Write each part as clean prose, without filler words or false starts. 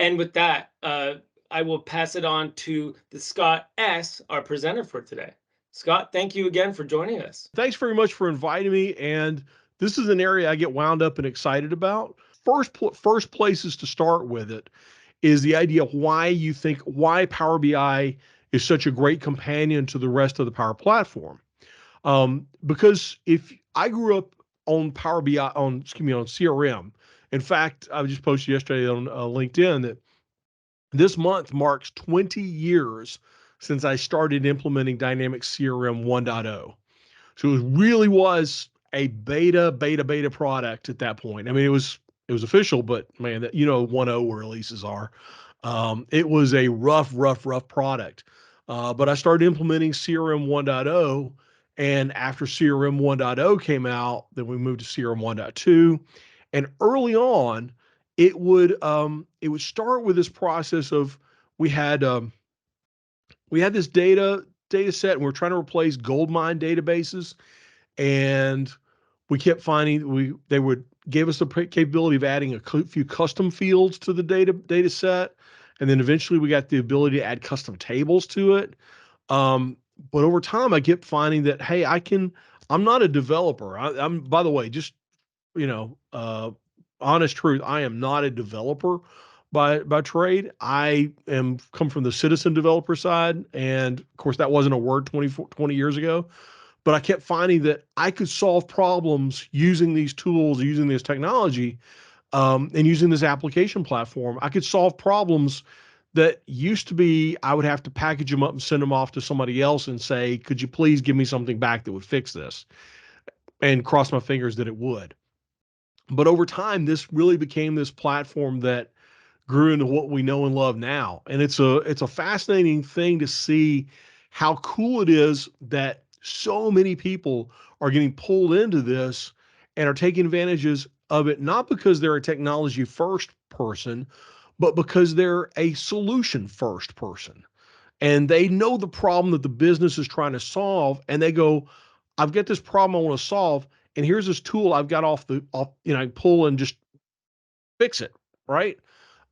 And with that, I will pass it on to the Scott S., our presenter for today. Scott, thank you again for joining us. Thanks very much for inviting me. And this is an area I get wound up and excited about. First places to start with it is the idea of why Power BI is such a great companion to the rest of the Power Platform. Because if I grew up on Power BI on CRM. In fact, I just posted yesterday on LinkedIn that this month marks 20 years since I started implementing Dynamics CRM 1.0. So it really was a beta product at that point. I mean, it was official, but man, that 1.0 releases are. It was a rough product. But I started implementing CRM 1.0, and after CRM 1.0 came out, then we moved to CRM 1.2. And early on, it would start with this process of we had um, we had this data set, and we're trying to replace gold mine databases, and we kept finding they would give us the capability of adding a few custom fields to the data set, and then eventually we got the ability to add custom tables to it. But over time, I kept finding that hey, I'm not a developer. I'm, by the way, just you know, uh, honest truth, I am not a developer by trade. I am come from the citizen developer side, and of course that wasn't a word 20 years ago. But I kept finding that I could solve problems using these tools, using this technology, and using this application platform. I could solve problems that used to be I would have to package them up and send them off to somebody else and say, "Could you please give me something back that would fix this?" And cross my fingers that it would. But over time, this really became this platform that grew into what we know and love now. And it's a fascinating thing to see how cool it is that so many people are getting pulled into this and are taking advantages of it, not because they're a technology first person, but because they're a solution first person. And they know the problem that the business is trying to solve, and they go, I've got this problem I want to solve, and here's this tool I've got I can pull and just fix it, right?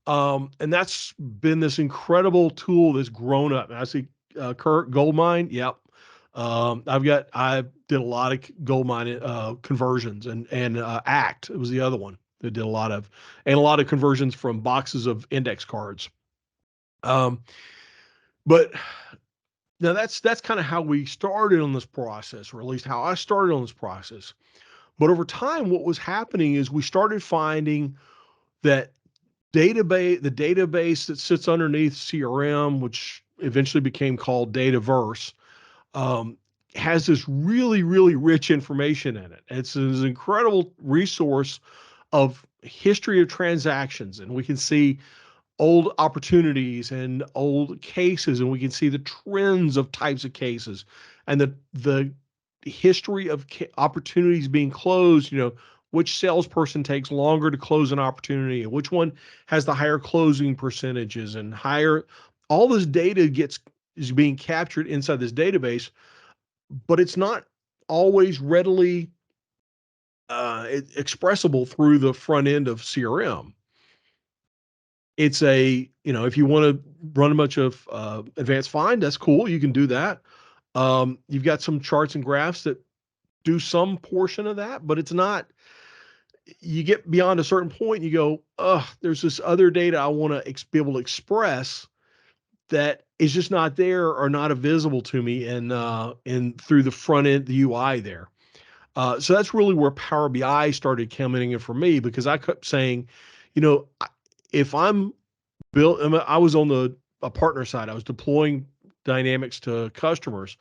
And that's been this incredible tool that's grown up. And I see Kurt Goldmine. Yep. I did a lot of Goldmine conversions, and Act. It was the other one that did a lot of conversions from boxes of index cards. Um, but now that's kind of how we started on this process, or at least how I started on this process. But over time, what was happening is we started finding that the database that sits underneath CRM, which eventually became called Dataverse, um, has this really rich information in it. It's an incredible resource of history of transactions, and we can see old opportunities and old cases, and we can see the trends of types of cases and the history of opportunities being closed. Which salesperson takes longer to close an opportunity, and which one has the higher closing percentages and higher. All this data is being captured inside this database, but it's not always readily expressible through the front end of CRM. It's if you want to run a bunch of advanced find, that's cool. You can do that. You've got some charts and graphs that do some portion of that, but it's not. You get beyond a certain point, you go, there's this other data I want to be able to express that is just not there or not visible to me and through the front end, the UI there. So that's really where Power BI started coming in for me, because I kept saying, you know, if I was on a partner side, I was deploying Dynamics to customers,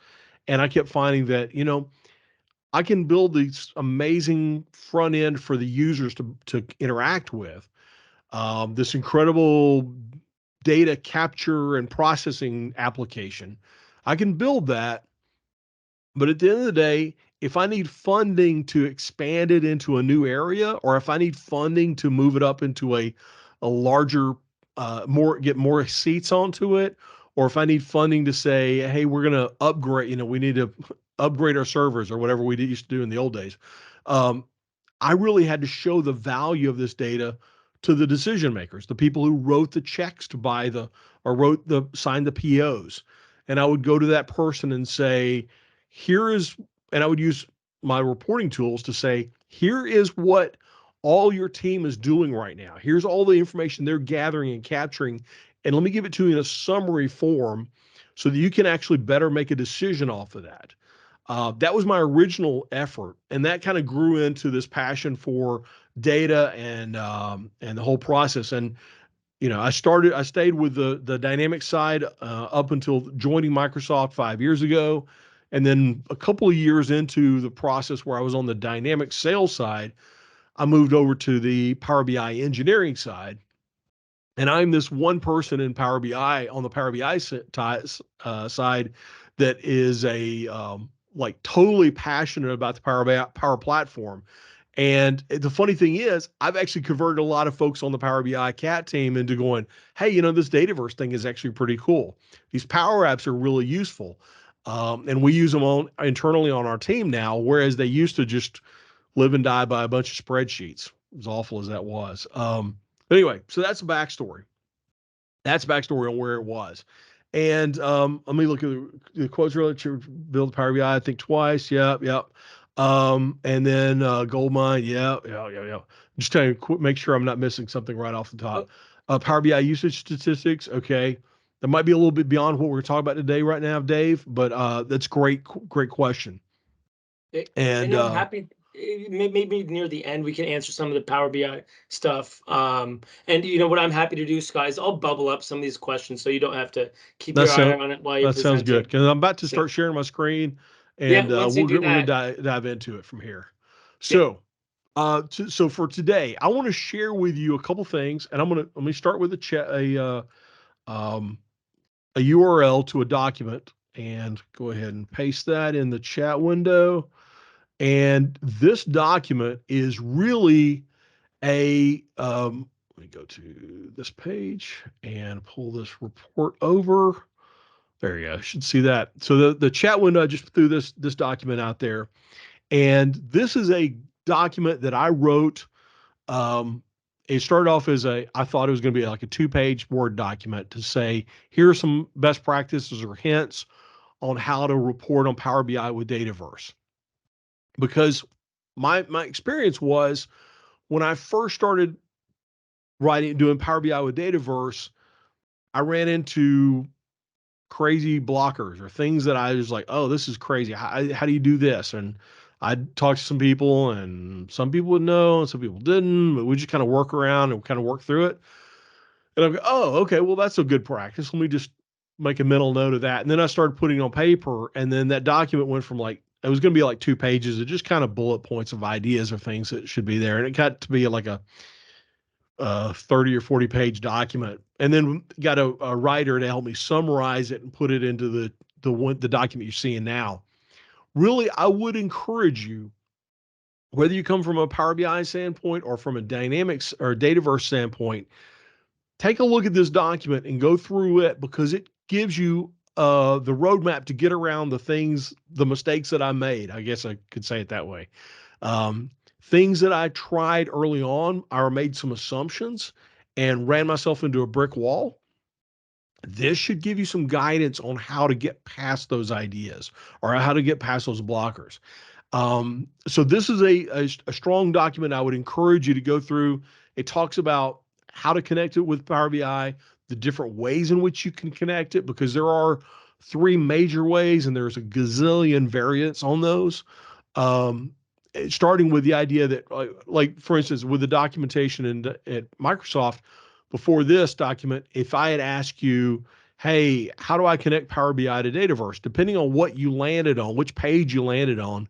and I kept finding that, I can build these amazing front end for the users to interact with. This incredible data capture and processing application. I can build that, but at the end of the day, if I need funding to expand it into a new area, or if I need funding to move it up into a larger, get more seats onto it, or if I need funding to say, hey, we're going to upgrade, we need to upgrade our servers or whatever we used to do in the old days. I really had to show the value of this data to the decision makers, the people who wrote the checks to buy the or signed the POs. And I would go to that person and say, here is, and I would use my reporting tools to say, here is what all your team is doing right now. Here's all the information they're gathering and capturing. And let me give it to you in a summary form so that you can actually better make a decision off of that. That was my original effort, and that kind of grew into this passion for data and the whole process. And I stayed with the dynamic side up until joining Microsoft 5 years ago, and then a couple of years into the process where I was on the dynamic sales side, I moved over to the Power BI engineering side. And I'm this one person in Power BI on the Power BI side that is a like totally passionate about the Power Platform. And the funny thing is, I've actually converted a lot of folks on the Power BI cat team into going, hey, this Dataverse thing is actually pretty cool. These Power Apps are really useful. And we use them internally on our team now, whereas they used to just live and die by a bunch of spreadsheets, as awful as that was. Anyway, so that's the backstory. That's backstory on where it was. And let me look at the quotes related to build Power BI, I think twice. Yep, yep. And then Goldmine. Yeah, yeah, yeah, yeah. Just trying to make sure I'm not missing something right off the Oh, top. Power BI usage statistics. Okay. That might be a little bit beyond what we're talking about today right now, Dave, but that's great question. And and I'm happy. Maybe near the end we can answer some of the Power BI stuff. And you know what I'm happy to do, Scott, is I'll bubble up some of these questions so you don't have to keep that your eye sounds on it while you're that sounds good presenting. because I'm about to So start sharing my screen, yeah, and once you do we're gonna that, dive into it from here. yep. So, so for today, I want to share with you a couple things, and let me start with um, a URL to a document, and go ahead and paste that in the chat window. And this document is really let me go to this page and pull this report over. There you go. You should see that. So the chat window, I just threw this document out there, and this is a document that I wrote. Um, it started off as I thought it was going to be like a 2-page Word document to say, here are some best practices or hints on how to report on Power BI with Dataverse. Because my experience was when I first started doing Power BI with Dataverse, I ran into crazy blockers or things that I was like, oh, this is crazy. How do you do this? And I'd talk to some people, and some people would know, and some people didn't, but we just kind of work around and kind of work through it. And I go, oh, okay, well, that's a good practice. Let me just make a mental note of that. And then I started putting it on paper, and then that document went from like, it was going to be like 2 pages of just kind of bullet points of ideas or things that should be there. And it got to be like a 30 or 40 page document, and then got a writer to help me summarize it and put it into the document you're seeing now. Really, I would encourage you, whether you come from a Power BI standpoint or from a Dynamics or Dataverse standpoint, take a look at this document and go through it, because it gives you the roadmap to get around the mistakes that I made. I guess I could say it that way. Um, Things that I tried early on, I made some assumptions and ran myself into a brick wall. This should give you some guidance on how to get past those ideas or how to get past those blockers. So this is a strong document I would encourage you to go through. It talks about how to connect it with Power BI, the different ways in which you can connect it, because there are 3 major ways and there's a gazillion variants on those. Um, Starting with the idea that, like for instance, with the documentation at Microsoft, before this document, if I had asked you, hey, how do I connect Power BI to Dataverse? Depending on what you landed on, which page you landed on,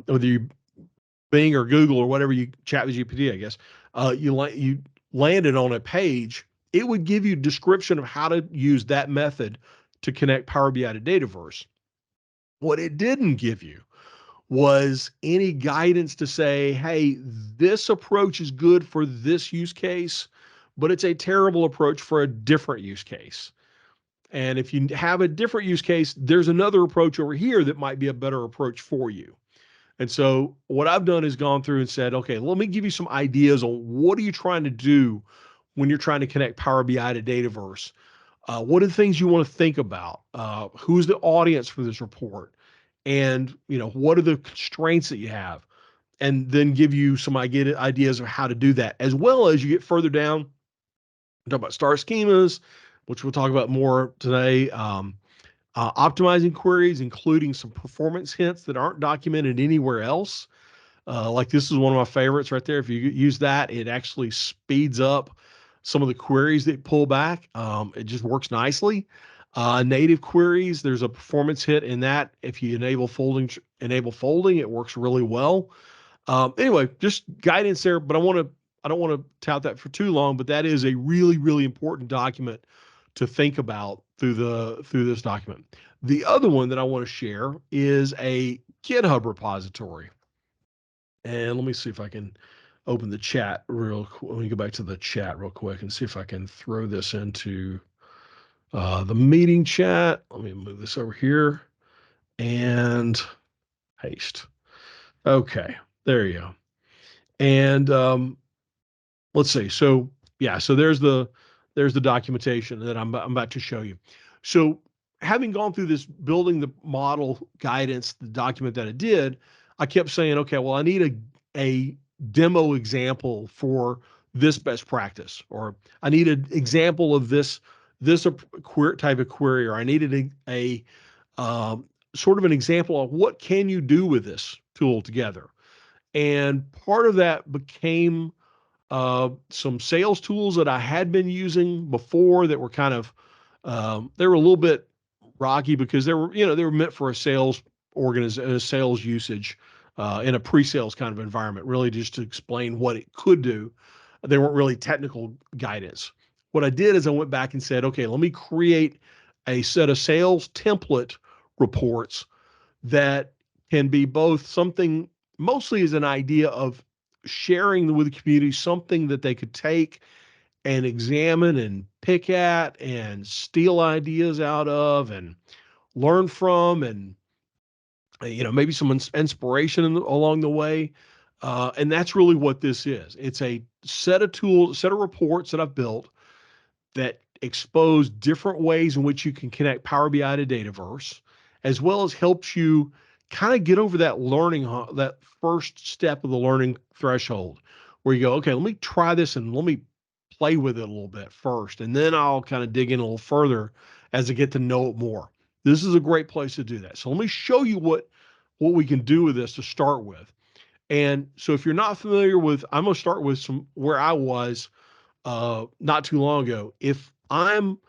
whether you Bing or Google or whatever you chat with GPT, I guess, you landed on a page, it would give you description of how to use that method to connect Power BI to Dataverse. What it didn't give you was any guidance to say, hey, this approach is good for this use case, but it's a terrible approach for a different use case. And if you have a different use case, there's another approach over here that might be a better approach for you. And so what I've done is gone through and said, okay, let me give you some ideas on what are you trying to do when you're trying to connect Power BI to Dataverse. What are the things you want to think about? Who's the audience for this report? And what are the constraints that you have? And then give you some ideas of how to do that, as well as you get further down, talk about star schemas, which we'll talk about more today. Optimizing queries, including some performance hints that aren't documented anywhere else. Like this is one of my favorites right there. If you use that, it actually speeds up some of the queries that pull back. It just works nicely. Native queries, there's a performance hit in that. If you enable folding, it works really well. Anyway, just guidance there, but I don't want to tout that for too long, but that is a really, really important document to think about through this document. The other one that I want to share is a GitHub repository. And let me see if I can open the chat real quick. Let me go back to the chat real quick and see if I can throw this into the meeting chat. Let me move this over here and paste. Okay, there you go. And let's see. So yeah, so there's the documentation that I'm about to show you. So having gone through this building the model guidance, the document that I did, I kept saying, okay, well, I need a demo example for this best practice, or I need an example of this type of query, or I needed a sort of an example of what can you do with this tool together. And part of that became some sales tools that I had been using before that were kind of they were a little bit rocky because they were meant for a sales usage in a pre-sales kind of environment, really just to explain what it could do. They weren't really technical guidance. What I did is I went back and said, okay, let me create a set of sales template reports that can be both something, mostly as an idea of sharing with the community something that they could take and examine and pick at and steal ideas out of and learn from, and maybe some inspiration along the way. And that's really what this is. It's a set of tools, set of reports that I've built that expose different ways in which you can connect Power BI to Dataverse, as well as helps you kind of get over that that first step of the learning threshold where you go, okay, let me try this and let me play with it a little bit first, and then I'll kind of dig in a little further as I get to know it more. This is a great place to do that. So let me show you what we can do with this to start with. And so if you're not familiar with, I'm going to start with some where I was not too long ago. If I'm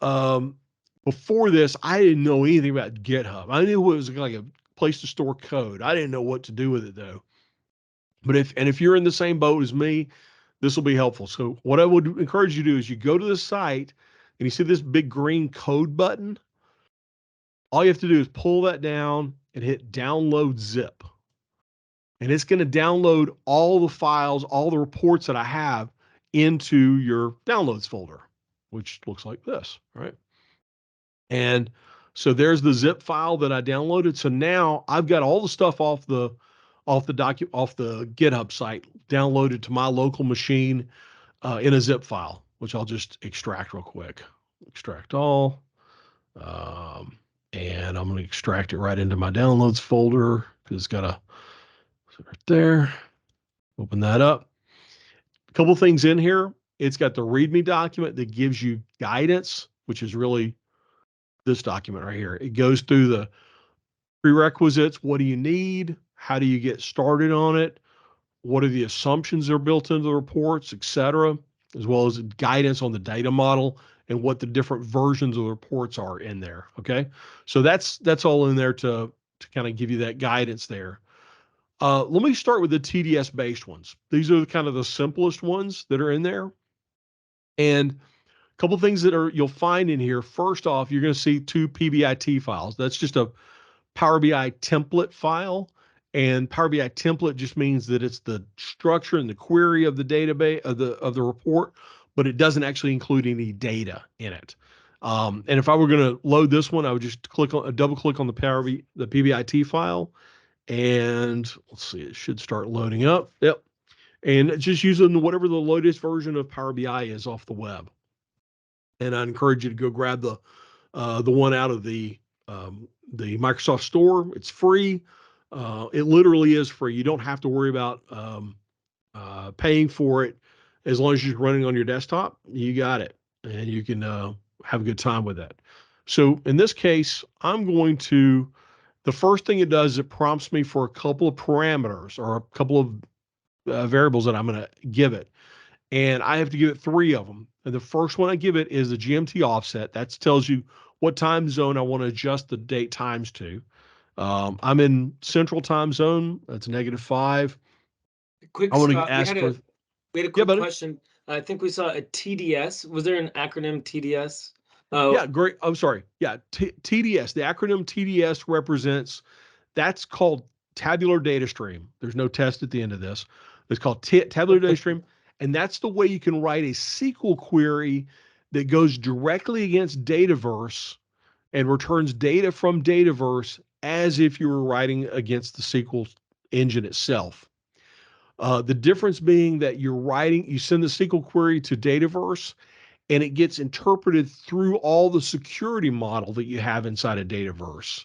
um, before this, I didn't know anything about GitHub. I knew it was like a place to store code. I didn't know what to do with it though. But if you're in the same boat as me, this will be helpful. So what I would encourage you to do is you go to the site and you see this big green code button. All you have to do is pull that down and hit download zip. And it's going to download all the files, all the reports that I have into your downloads folder, which looks like this, right? And so there's the zip file that I downloaded. So now I've got all the stuff off the GitHub site downloaded to my local machine in a zip file, which I'll just extract real quick. Extract all. And I'm going to extract it right into my downloads folder because it's got right there. Open that up. A couple things in here. It's got the README document that gives you guidance, which is really this document right here. It goes through the prerequisites. What do you need? How do you get started on it? What are the assumptions that are built into the reports, et cetera, as well as guidance on the data model and what the different versions of the reports are in there. Okay. So that's all in there to kind of give you that guidance there. Let me start with the TDS based ones. These are kind of the simplest ones that are in there. And a couple things that you'll find in here. First off, you're going to see two PBIT files. That's just a Power BI template file. And Power BI template just means that it's the structure and the query of the database of the report, but it doesn't actually include any data in it. And if I were going to load this one, I would just double click on the PBIT file, And let's see, it should start loading up. Yep. And just using whatever the latest version of Power BI is off the web. And I encourage you to go grab the one out of the Microsoft Store. It's free. It literally is free. You don't have to worry about paying for it as long as you're running on your desktop. You got it, and you can have a good time with that. So in this case, I'm going to. The first thing it does is it prompts me for a couple of parameters or a couple of variables that I'm going to give it. And I have to give it three of them. And the first one I give it is the GMT offset. That tells you what time zone I want to adjust the date times to. I'm in Central Time Zone. That's -5. Quick, I want to Scott, ask for, we had a yeah, quick buddy. question. I think we saw a TDS. Was there an acronym TDS? Yeah, great. I'm sorry. Yeah, TDS. The acronym TDS represents, that's called tabular data stream. There's no test at the end of this. It's called tabular data stream. And that's the way you can write a SQL query that goes directly against Dataverse and returns data from Dataverse as if you were writing against the SQL engine itself. The difference being that you send the SQL query to Dataverse and it gets interpreted through all the security model that you have inside of Dataverse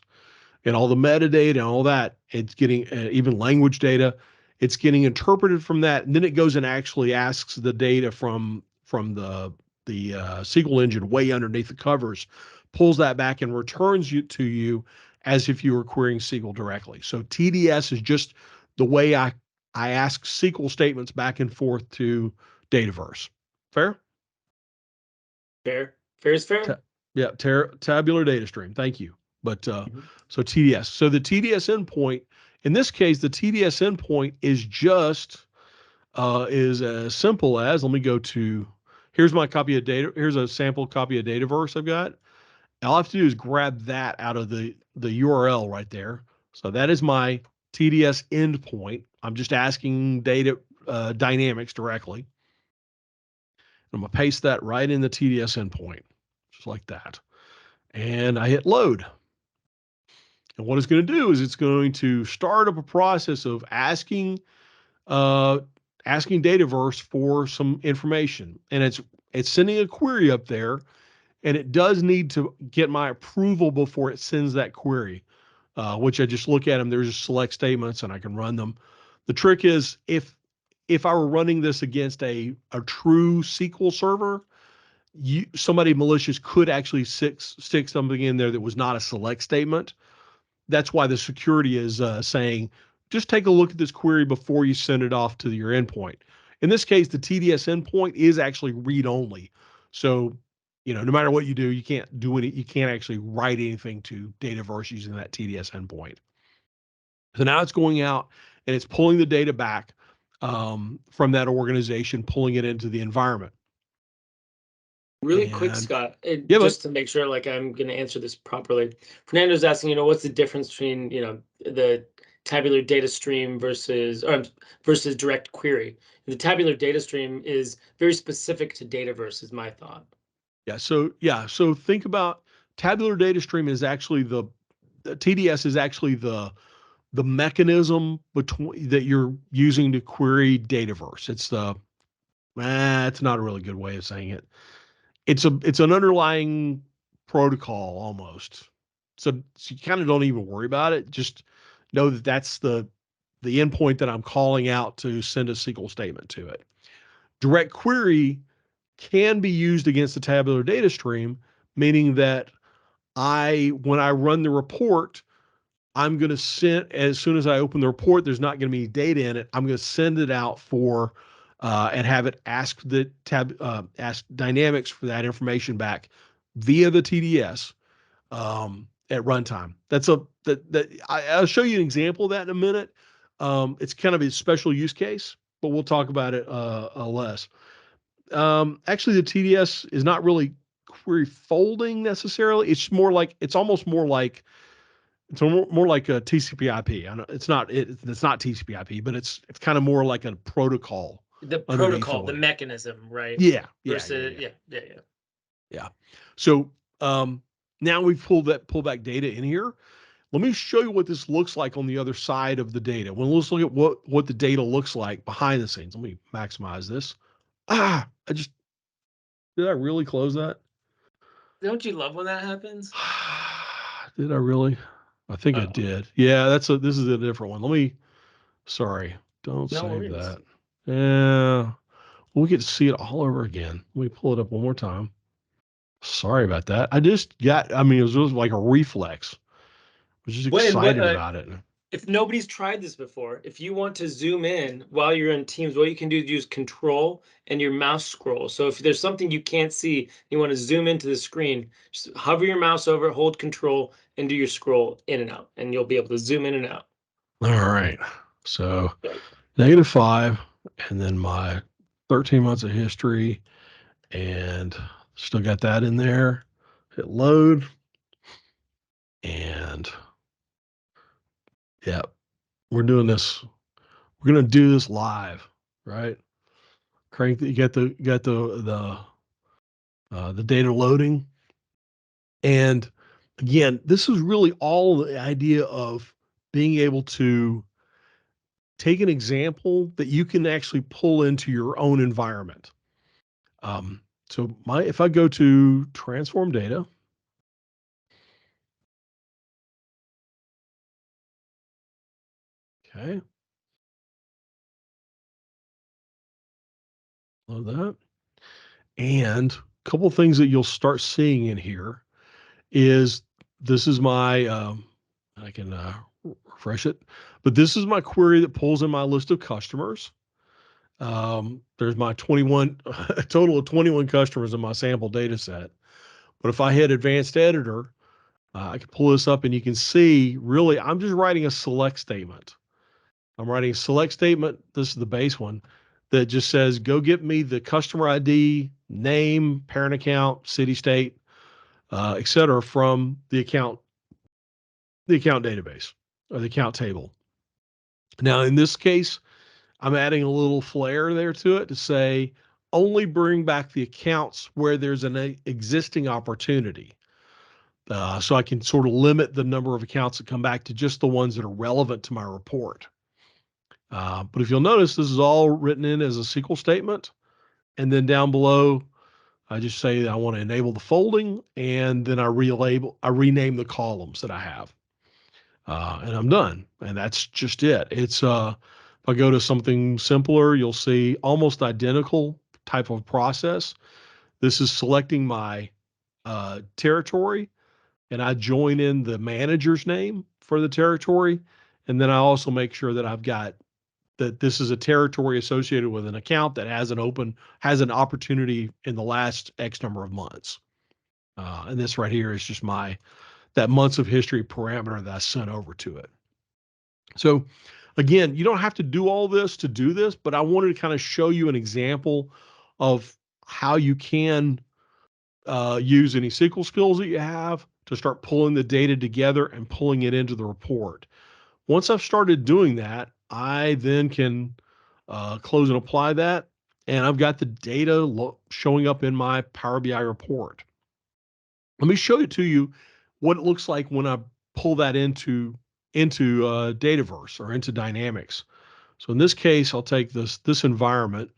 and all the metadata and all that. It's getting even language data. It's getting interpreted from that, and then it goes and actually asks the data from the SQL engine way underneath the covers, pulls that back and returns you to you as if you were querying SQL directly. So TDS is just the way I ask SQL statements back and forth to Dataverse. Fair? Fair. Fair is Ta- fair. yeah, tabular data stream. Thank you. But Mhm. so TDS. So the TDS endpoint, in this case, the TDS endpoint is just is as simple as, let me go to, here's my copy of data. Here's a sample copy of Dataverse I've got. All I have to do is grab that out of the URL right there. So that is my TDS endpoint. I'm just asking data dynamics directly. I'm gonna paste that right in the TDS endpoint, just like that. And I hit load. And what it's going to do is it's going to start up a process of uh, asking Dataverse for some information, and it's sending a query up there, and it does need to get my approval before it sends that query, which I just look at them. There's just select statements, and I can run them. The trick is if I were running this against a true SQL server, somebody malicious could actually stick something in there that was not a select statement. That's why the security is saying, just take a look at this query before you send it off to your endpoint. In this case, the TDS endpoint is actually read only. So, no matter what you do, you can't actually write anything to Dataverse using that TDS endpoint. So now it's going out and it's pulling the data back from that organization, pulling it into the environment. Really quick, And Scott, yeah, but just to make sure, like, I'm going to answer this properly. Fernando's asking, what's the difference between, the tabular data stream versus direct query? The tabular data stream is very specific to Dataverse, is my thought. So think about tabular data stream is actually the TDS is actually the mechanism between that you're using to query Dataverse. It's not a really good way of saying it. It's an underlying protocol almost. So you kind of don't even worry about it. Just know that that's the endpoint that I'm calling out to send a SQL statement to it. Direct query can be used against the tabular data stream, meaning that when I run the report, I'm going to send, as soon as I open the report, there's not going to be data in it. I'm going to send it out and have it ask ask Dynamics for that information back via the TDS at runtime. I'll show you an example of that in a minute. It's kind of a special use case, but we'll talk about it less. Actually, the TDS is not really query folding necessarily. It's almost more like a TCP/IP. I know it's not TCP/IP, but it's kind of more like a protocol The underneath the protocol, the wing. mechanism, right? Yeah. Versus, yeah, yeah, yeah. Yeah. So now we've pulled back data in here. Let me show you what this looks like on the other side of the data. Well, let's look at what the data looks like behind the scenes. Let me maximize this. Did I really close that? Don't you love when that happens? Did I really? I think I Oh, did. Yeah, this is a different one. Sorry, don't no save worries. that. Yeah, we get to see it all over again. Let me pull it up one more time. Sorry about that. I mean, it was just like a reflex. I was just What and what excited about it. if nobody's tried this before, if you want to zoom in while you're in Teams, what you can do is use Control and your mouse scroll. So if there's something you can't see, you want to zoom into the screen, just hover your mouse over, hold Control, and do your scroll in and out, and you'll be able to zoom in and out. All right. So Right. -5, and then my 13 months of history, and still got that in there. Hit load, and yeah, we're doing this. We're gonna do this live, right? Crank. You got the data loading, and again, this is really all the idea of being able to take an example that you can actually pull into your own environment. So if I go to transform data, okay, load that. And a couple of things that you'll start seeing in here is this is my, I can refresh it, but this is my query that pulls in my list of customers. There's my 21, a total of 21 customers in my sample data set. But if I hit advanced editor, I can pull this up and you can see really, I'm just writing a select statement. I'm writing a select statement. This is the base one that just says, go get me the customer ID, name, parent account, city, state, et cetera, from the account database or the account table. Now, in this case, I'm adding a little flair there to it to say, only bring back the accounts where there's an existing opportunity. So I can sort of limit the number of accounts that come back to just the ones that are relevant to my report. But if you'll notice, this is all written in as a SQL statement. And then down below, I just say that I want to enable the folding, and then I rename the columns that I have. And I'm done. And that's just it. If I go to something simpler, you'll see almost identical type of process. This is selecting my territory, and I join in the manager's name for the territory. And then I also make sure that I've got that this is a territory associated with an account that has an opportunity in the last X number of months. And this right here is just that months of history parameter that I sent over to it. So again, you don't have to do all this to do this, but I wanted to kind of show you an example of how you can use any SQL skills that you have to start pulling the data together and pulling it into the report. Once I've started doing that, I then can close and apply that, and I've got the data showing up in my Power BI report. Let me show it to you what it looks like when I pull that into Dataverse or into Dynamics. So in this case, I'll take this environment,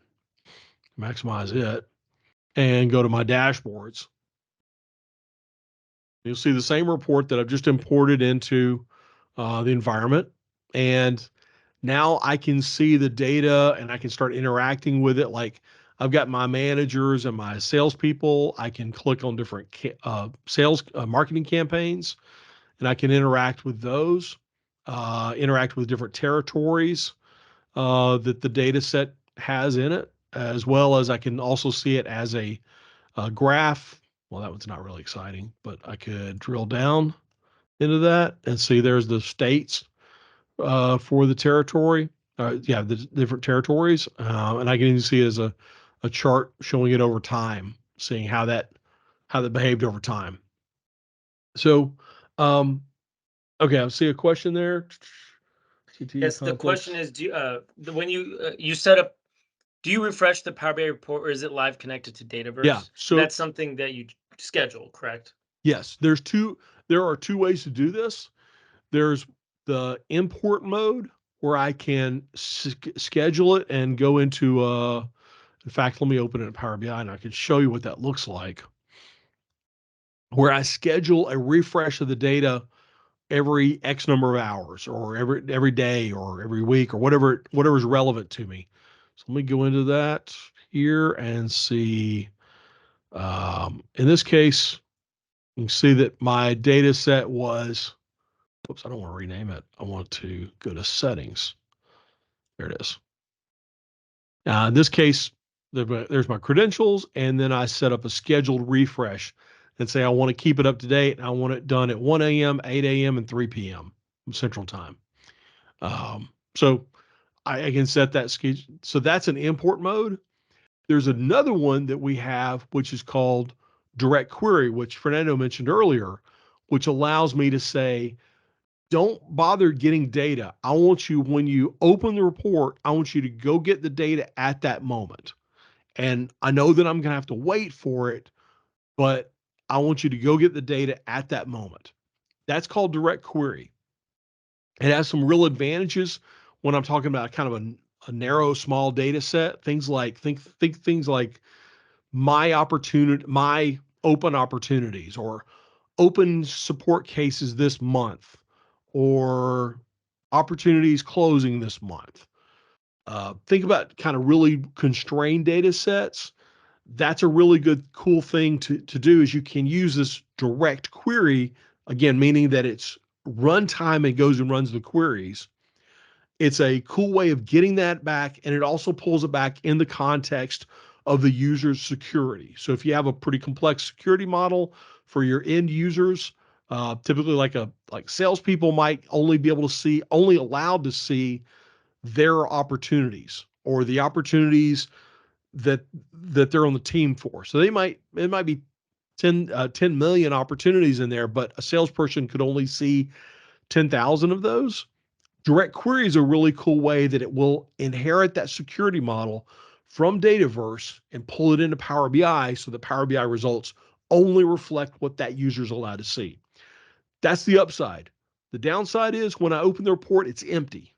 maximize it, and go to my dashboards. You'll see the same report that I've just imported into the environment. And now I can see the data and I can start interacting with it. Like I've got my managers and my salespeople. I can click on different sales marketing campaigns, and I can interact with those, interact with different territories that the data set has in it, as well as I can also see it as a graph. Well, that one's not really exciting, but I could drill down into that and see there's the states for the territory. The different territories, and I can even see it as a chart showing it over time, seeing how that behaved over time. So, okay, I see a question there. CT Yes, the question context. is, when you set up, do you refresh the Power BI report, or is it live connected to Yeah. Dataverse? And So that's something that you schedule, correct? yes, there are two ways to do this. There's the import mode where I can schedule it and go into, in fact, let me open it in Power BI and I can show you what that looks like. Where I schedule a refresh of the data every X number of hours or every day or every week or whatever is relevant to me. So let me go into that here and see. In this case, you can see that my data set was, oops, I don't want to rename it. I want to go to settings. There it is. In this case, there's my credentials, and then I set up a scheduled refresh and say I want to keep it up to date. And I want it done at 1 a.m., 8 a.m., and 3 p.m. Central Time. So I can set that schedule. So that's an import mode. There's another one that we have, which is called direct query, which Fernando mentioned earlier, which allows me to say, don't bother getting data. I want you, when you open the report, I want you to go get the data at that moment. And I know that I'm going to have to wait for it, but I want you to go get the data at that moment. That's called direct query. It has some real advantages when I'm talking about kind of a narrow, small data set. Things like think things like my open opportunities or open support cases this month or opportunities closing this month. Think about kind of really constrained data sets. That's a really good, cool thing to do is you can use this direct query, again, meaning that it's runtime and goes and runs the queries. It's a cool way of getting that back, and it also pulls it back in the context of the user's security. So if you have a pretty complex security model for your end users, typically like salespeople might only be able to see, only allowed to see their opportunities or the opportunities that they're on the team for. So it might be 10 million opportunities in there, but a salesperson could only see 10,000 of those. Direct query is a really cool way that it will inherit that security model from Dataverse and pull it into Power BI so the Power BI results only reflect what that user is allowed to see. That's the upside. The downside is when I open the report, it's empty.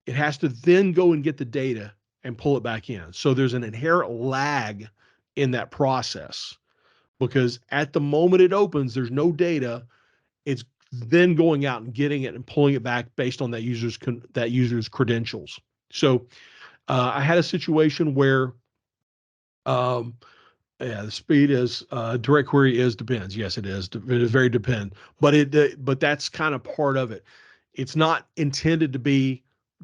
It has to then go and get the data and pull it back in. So there's an inherent lag in that process because at the moment it opens, there's no data. It's then going out and getting it and pulling it back based on that user's credentials. So I had a situation where the speed is direct query is depends. Yes, it is. It is very depend, but that's kind of part of it. It's not intended to be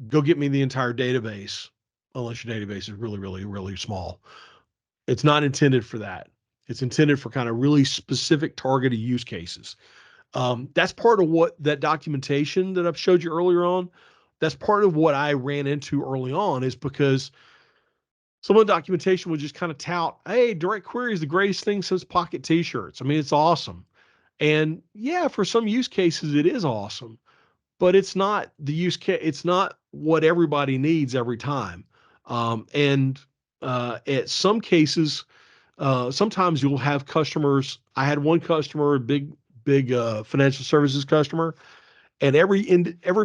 go get me the entire database unless your database is really, really, really small. It's not intended for that. It's intended for kind of really specific targeted use cases. That's part of what that documentation that I've showed you earlier on. That's part of what I ran into early on is because some of the documentation would just kind of tout, hey, direct query is the greatest thing since pocket t-shirts. I mean, it's awesome. And yeah, for some use cases, it is awesome, but it's not the use case. It's not what everybody needs every time. And at some cases, sometimes you'll have customers. I had one customer, big financial services customer, and every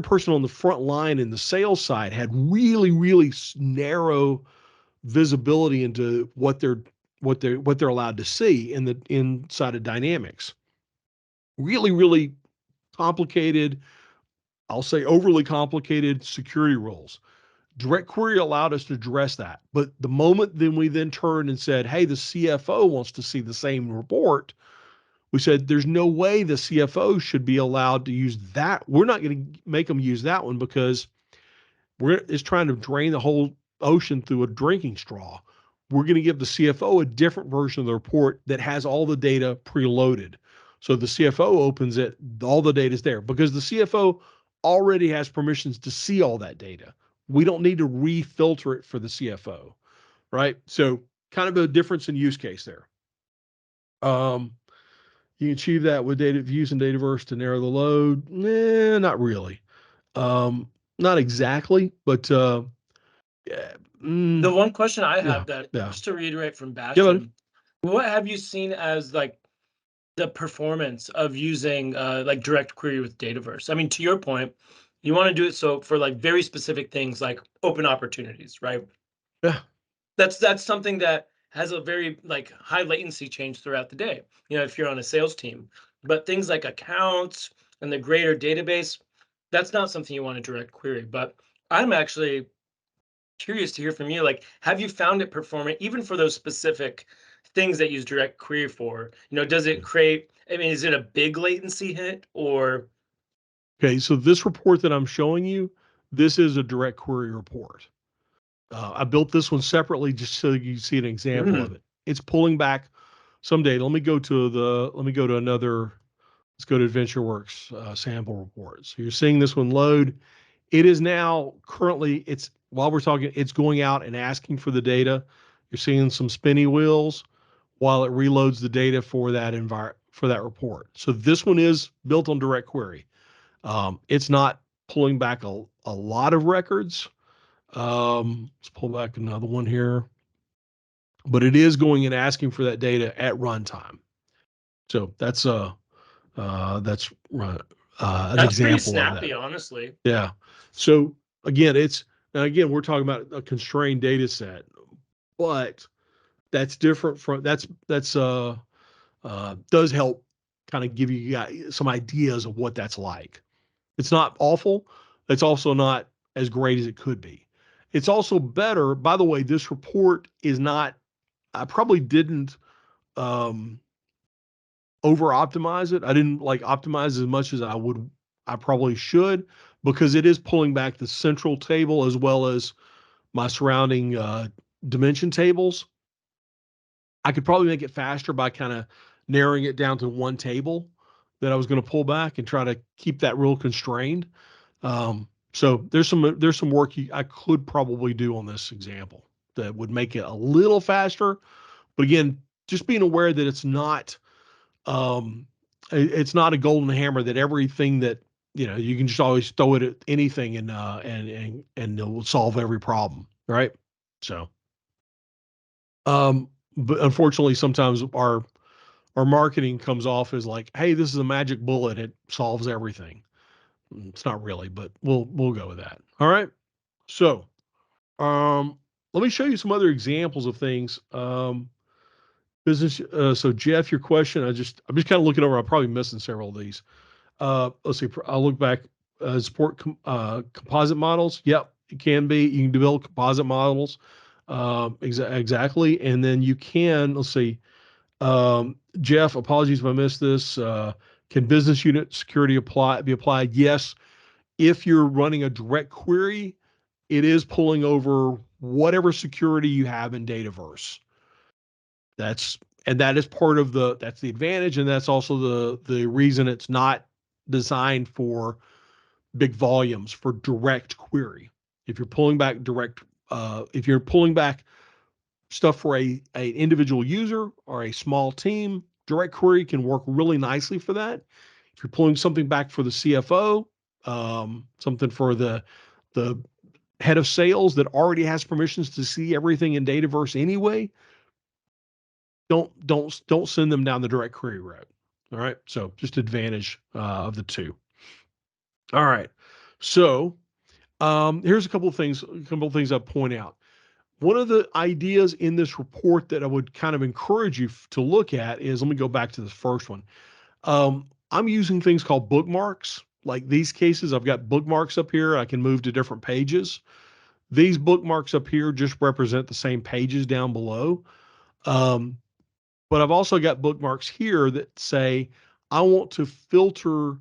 person on the front line in the sales side had really, really narrow visibility into what they're allowed to see in the inside of Dynamics. Really, really complicated, I'll say overly complicated security rules. Direct query allowed us to address that. But the moment then we then turned and said, hey, the CFO wants to see the same report, we said there's no way the CFO should be allowed to use that. We're not going to make them use that one because it's trying to drain the whole ocean through a drinking straw. We're going to give the CFO a different version of the report that has all the data preloaded. So the CFO opens it, all the data is there because the CFO already has permissions to see all that data. We don't need to refilter it for the CFO, right? So kind of a difference in use case there. You can achieve that with data views and Dataverse to narrow the load. Nah, not really. Not exactly, but yeah, The one question I yeah, have that yeah, just to reiterate from yeah, buddy. Bastian, what have you seen as like the performance of using like direct query with Dataverse. I mean, to your point, you want to do it so for like very specific things like open opportunities, right? Yeah. That's something that has a very like high latency change throughout the day, if you're on a sales team. But things like accounts and the greater database, that's not something you want to direct query. But I'm actually curious to hear from you. Like, have you found it performant even for those specific things that use direct query for? Does it create, I mean, is it a big latency hit or? Okay, so this report that I'm showing you, this is a direct query report. I built this one separately just so you see an example of Mhm. it. It's pulling back some data. Let me go to another, let's go to AdventureWorks sample report. So you're seeing this one load. It is now currently, while we're talking, it's going out and asking for the data. You're seeing some spinny wheels while it reloads the data for that report. So this one is built on direct query. It's not pulling back a lot of records. Let's pull back another one here, but it is going and asking for that data at runtime. So that's an That's pretty example of that. snappy, honestly. Yeah. So again, we're talking about a constrained data set, but that's different from that's does help kind of give you guys some ideas of what that's like. It's not awful. It's also not as great as it could be. It's also better. By the way, this report is not, I probably didn't um, over optimize it. I didn't like optimize as much as I probably should, because it is pulling back the central table as well as my surrounding dimension tables. I could probably make it faster by kind of narrowing it down to one table that I was going to pull back and try to keep that real constrained. So there's some work I could probably do on this example that would make it a little faster. But again, just being aware that um, it's not a golden hammer that everything that you can just always throw it at anything and it will solve every problem, right? So, but unfortunately, sometimes our marketing comes off as like, hey, this is a magic bullet, it solves everything. It's not really, but we'll go with that. All right. So, let me show you some other examples of things. Business. So Jeff, your question, I'm just kind of looking over. I'm probably missing several of these. Let's see. I'll look back. Support composite models. Yep, it can be. You can develop composite models. Exactly. And then you can. Let's see. Jeff, apologies if I missed this. Can business unit security be applied? Yes. If you're running a direct query, it is pulling over whatever security you have in Dataverse. That is part of that's the advantage, and that's also the reason it's not designed for big volumes for direct query. If you're pulling back if you're pulling back stuff for a individual user or a small team, direct query can work really nicely for that. If you're pulling something back for the CFO, something for the head of sales that already has permissions to see everything in Dataverse anyway, don't send them down the direct query route. All right, so just advantage of the two. All right, so here's a couple of things I point out. One of the ideas in this report that I would kind of encourage you to look at is, let me go back to the first one. I'm using things called bookmarks. Like these cases, I've got bookmarks up here. I can move to different pages. These bookmarks up here just represent the same pages down below. Um, but I've also got bookmarks here that say, I want to filter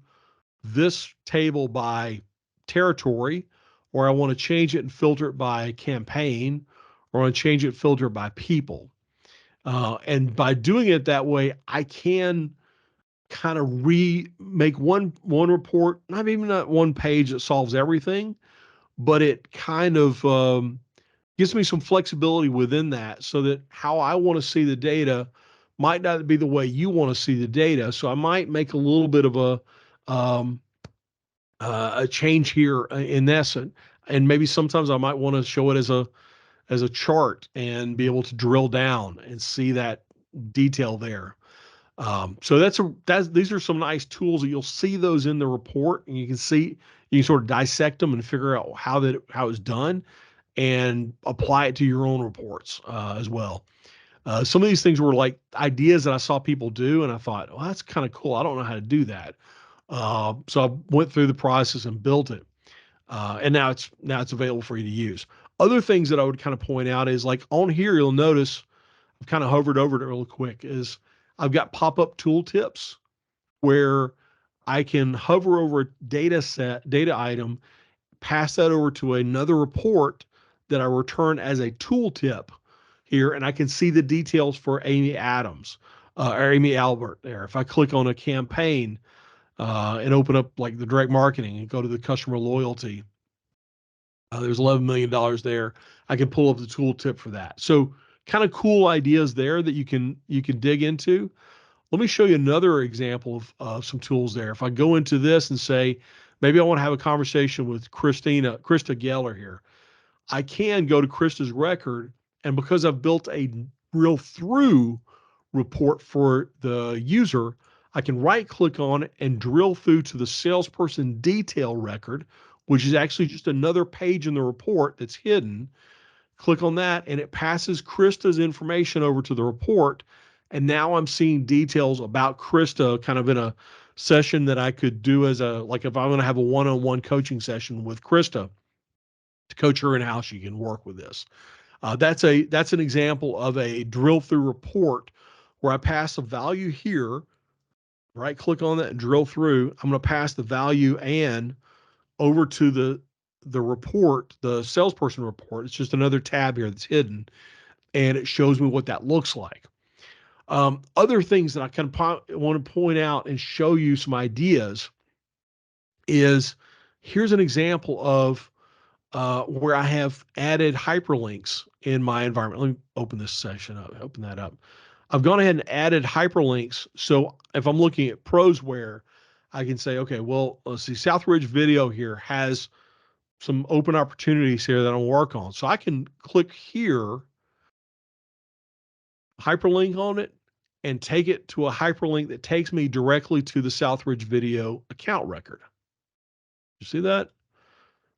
this table by territory, or I want to change it and filter it by campaign, or I want to change it, filter it by people. And by doing it that way, I can kind of make one report, not even not one page that solves everything, but it kind of gives me some flexibility within that, so that how I want to see the data might not be the way you want to see the data. So I might make a little bit of um, a change here in this, and maybe sometimes I might want to show it as a chart and be able to drill down and see that detail there. So these are some nice tools that you'll see those in the report, and you can sort of dissect them and figure out how it's done and apply it to your own reports as well. Some of these things were like ideas that I saw people do, and I thought, well, that's kind of cool. I don't know how to do that. So I went through the process and built it, and now it's available for you to use. Other things that I would kind of point out is like on here, you'll notice I've kind of hovered over it real quick. Is I've got pop-up tooltips where I can hover over a data item, pass that over to another report that I return as a tooltip here, and I can see the details for Amy Adams or Amy Albert there. If I click on a campaign and open up like the direct marketing and go to the customer loyalty, there's $11 million there. I can pull up the tooltip for that. So kind of cool ideas there that you can dig into. Let me show you another example of some tools there. If I go into this and say, maybe I want to have a conversation with Krista Geller here, I can go to Krista's record, and because I've built a drill through report for the user, I can right click on it and drill through to the salesperson detail record, which is actually just another page in the report that's hidden. Click on that and it passes Krista's information over to the report. And now I'm seeing details about Krista kind of in a session that I could do like if I'm going to have a one-on-one coaching session with Krista to coach her in how she can work with this. That's an example of a drill through report where I pass a value here, right click on that and drill through. I'm going to pass the value and over to the report, the salesperson report. It's just another tab here that's hidden, and it shows me what that looks like. Other things that I kind of want to point out and show you some ideas is here's an example of where I have added hyperlinks in my environment. Let me open this session up, open that up. I've gone ahead and added hyperlinks. So if I'm looking at Prosware, I can say, okay, well, let's see, Southridge Video here has some open opportunities here that I'll work on. So I can click here, hyperlink on it, and take it to a hyperlink that takes me directly to the Southridge Video account record. You see that?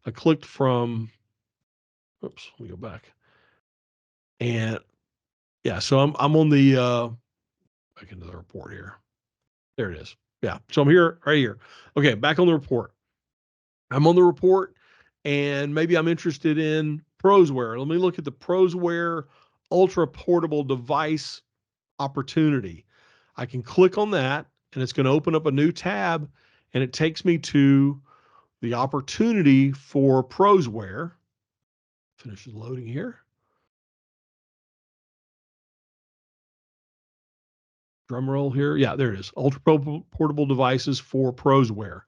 I clicked from, oops, let me go back. And yeah, so I'm on the back into the report here. There it is. Yeah. So I'm here, right here. Okay, back on the report. I'm on the report and maybe I'm interested in Prosware. Let me look at the Prosware ultra portable device opportunity. I can click on that and it's going to open up a new tab and it takes me to the opportunity for Prosware. Finishes loading here. Drum roll here. Yeah, there it is. Ultra portable devices for Prosware.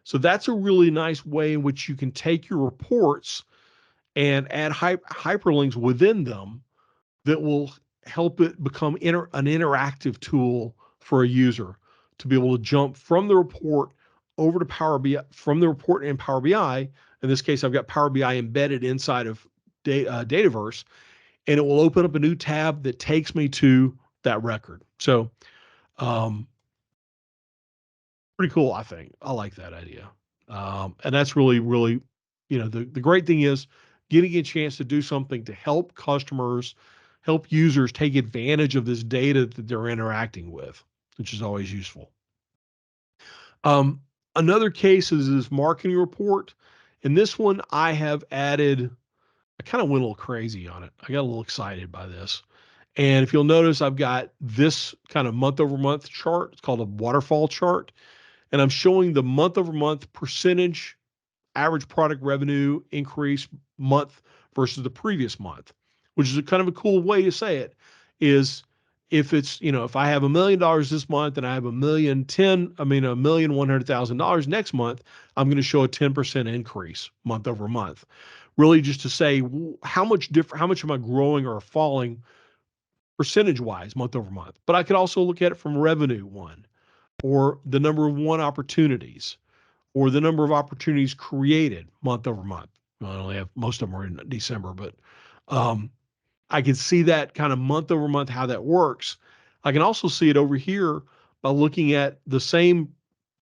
So that's a really nice way in which you can take your reports and add hyperlinks within them that will help it become an interactive tool for a user to be able to jump from the report over to Power BI, from the report in Power BI. In this case, I've got Power BI embedded inside of Dataverse, and it will open up a new tab that takes me to that record. So pretty cool, I think. I like that idea. And that's really, really, the great thing is getting a chance to do something to help customers, help users take advantage of this data that they're interacting with, which is always useful. Another case is this marketing report. In this one, I have added, I kind of went a little crazy on it. I got a little excited by this. And if you'll notice, I've got this kind of month over month chart. It's called a waterfall chart. And I'm showing the month over month percentage average product revenue increase month versus the previous month, which is a kind of a cool way to say it is if it's, if I have $1 million this month and I have $1,100,000 next month, I'm going to show a 10% increase month over month. Really just to say how much am I growing or falling percentage wise month over month. But I could also look at it from revenue one, or the number of one opportunities, or the number of opportunities created month over month. Well, I only have most of them are in December, but I can see that kind of month over month how that works. I can also see it over here by looking at the same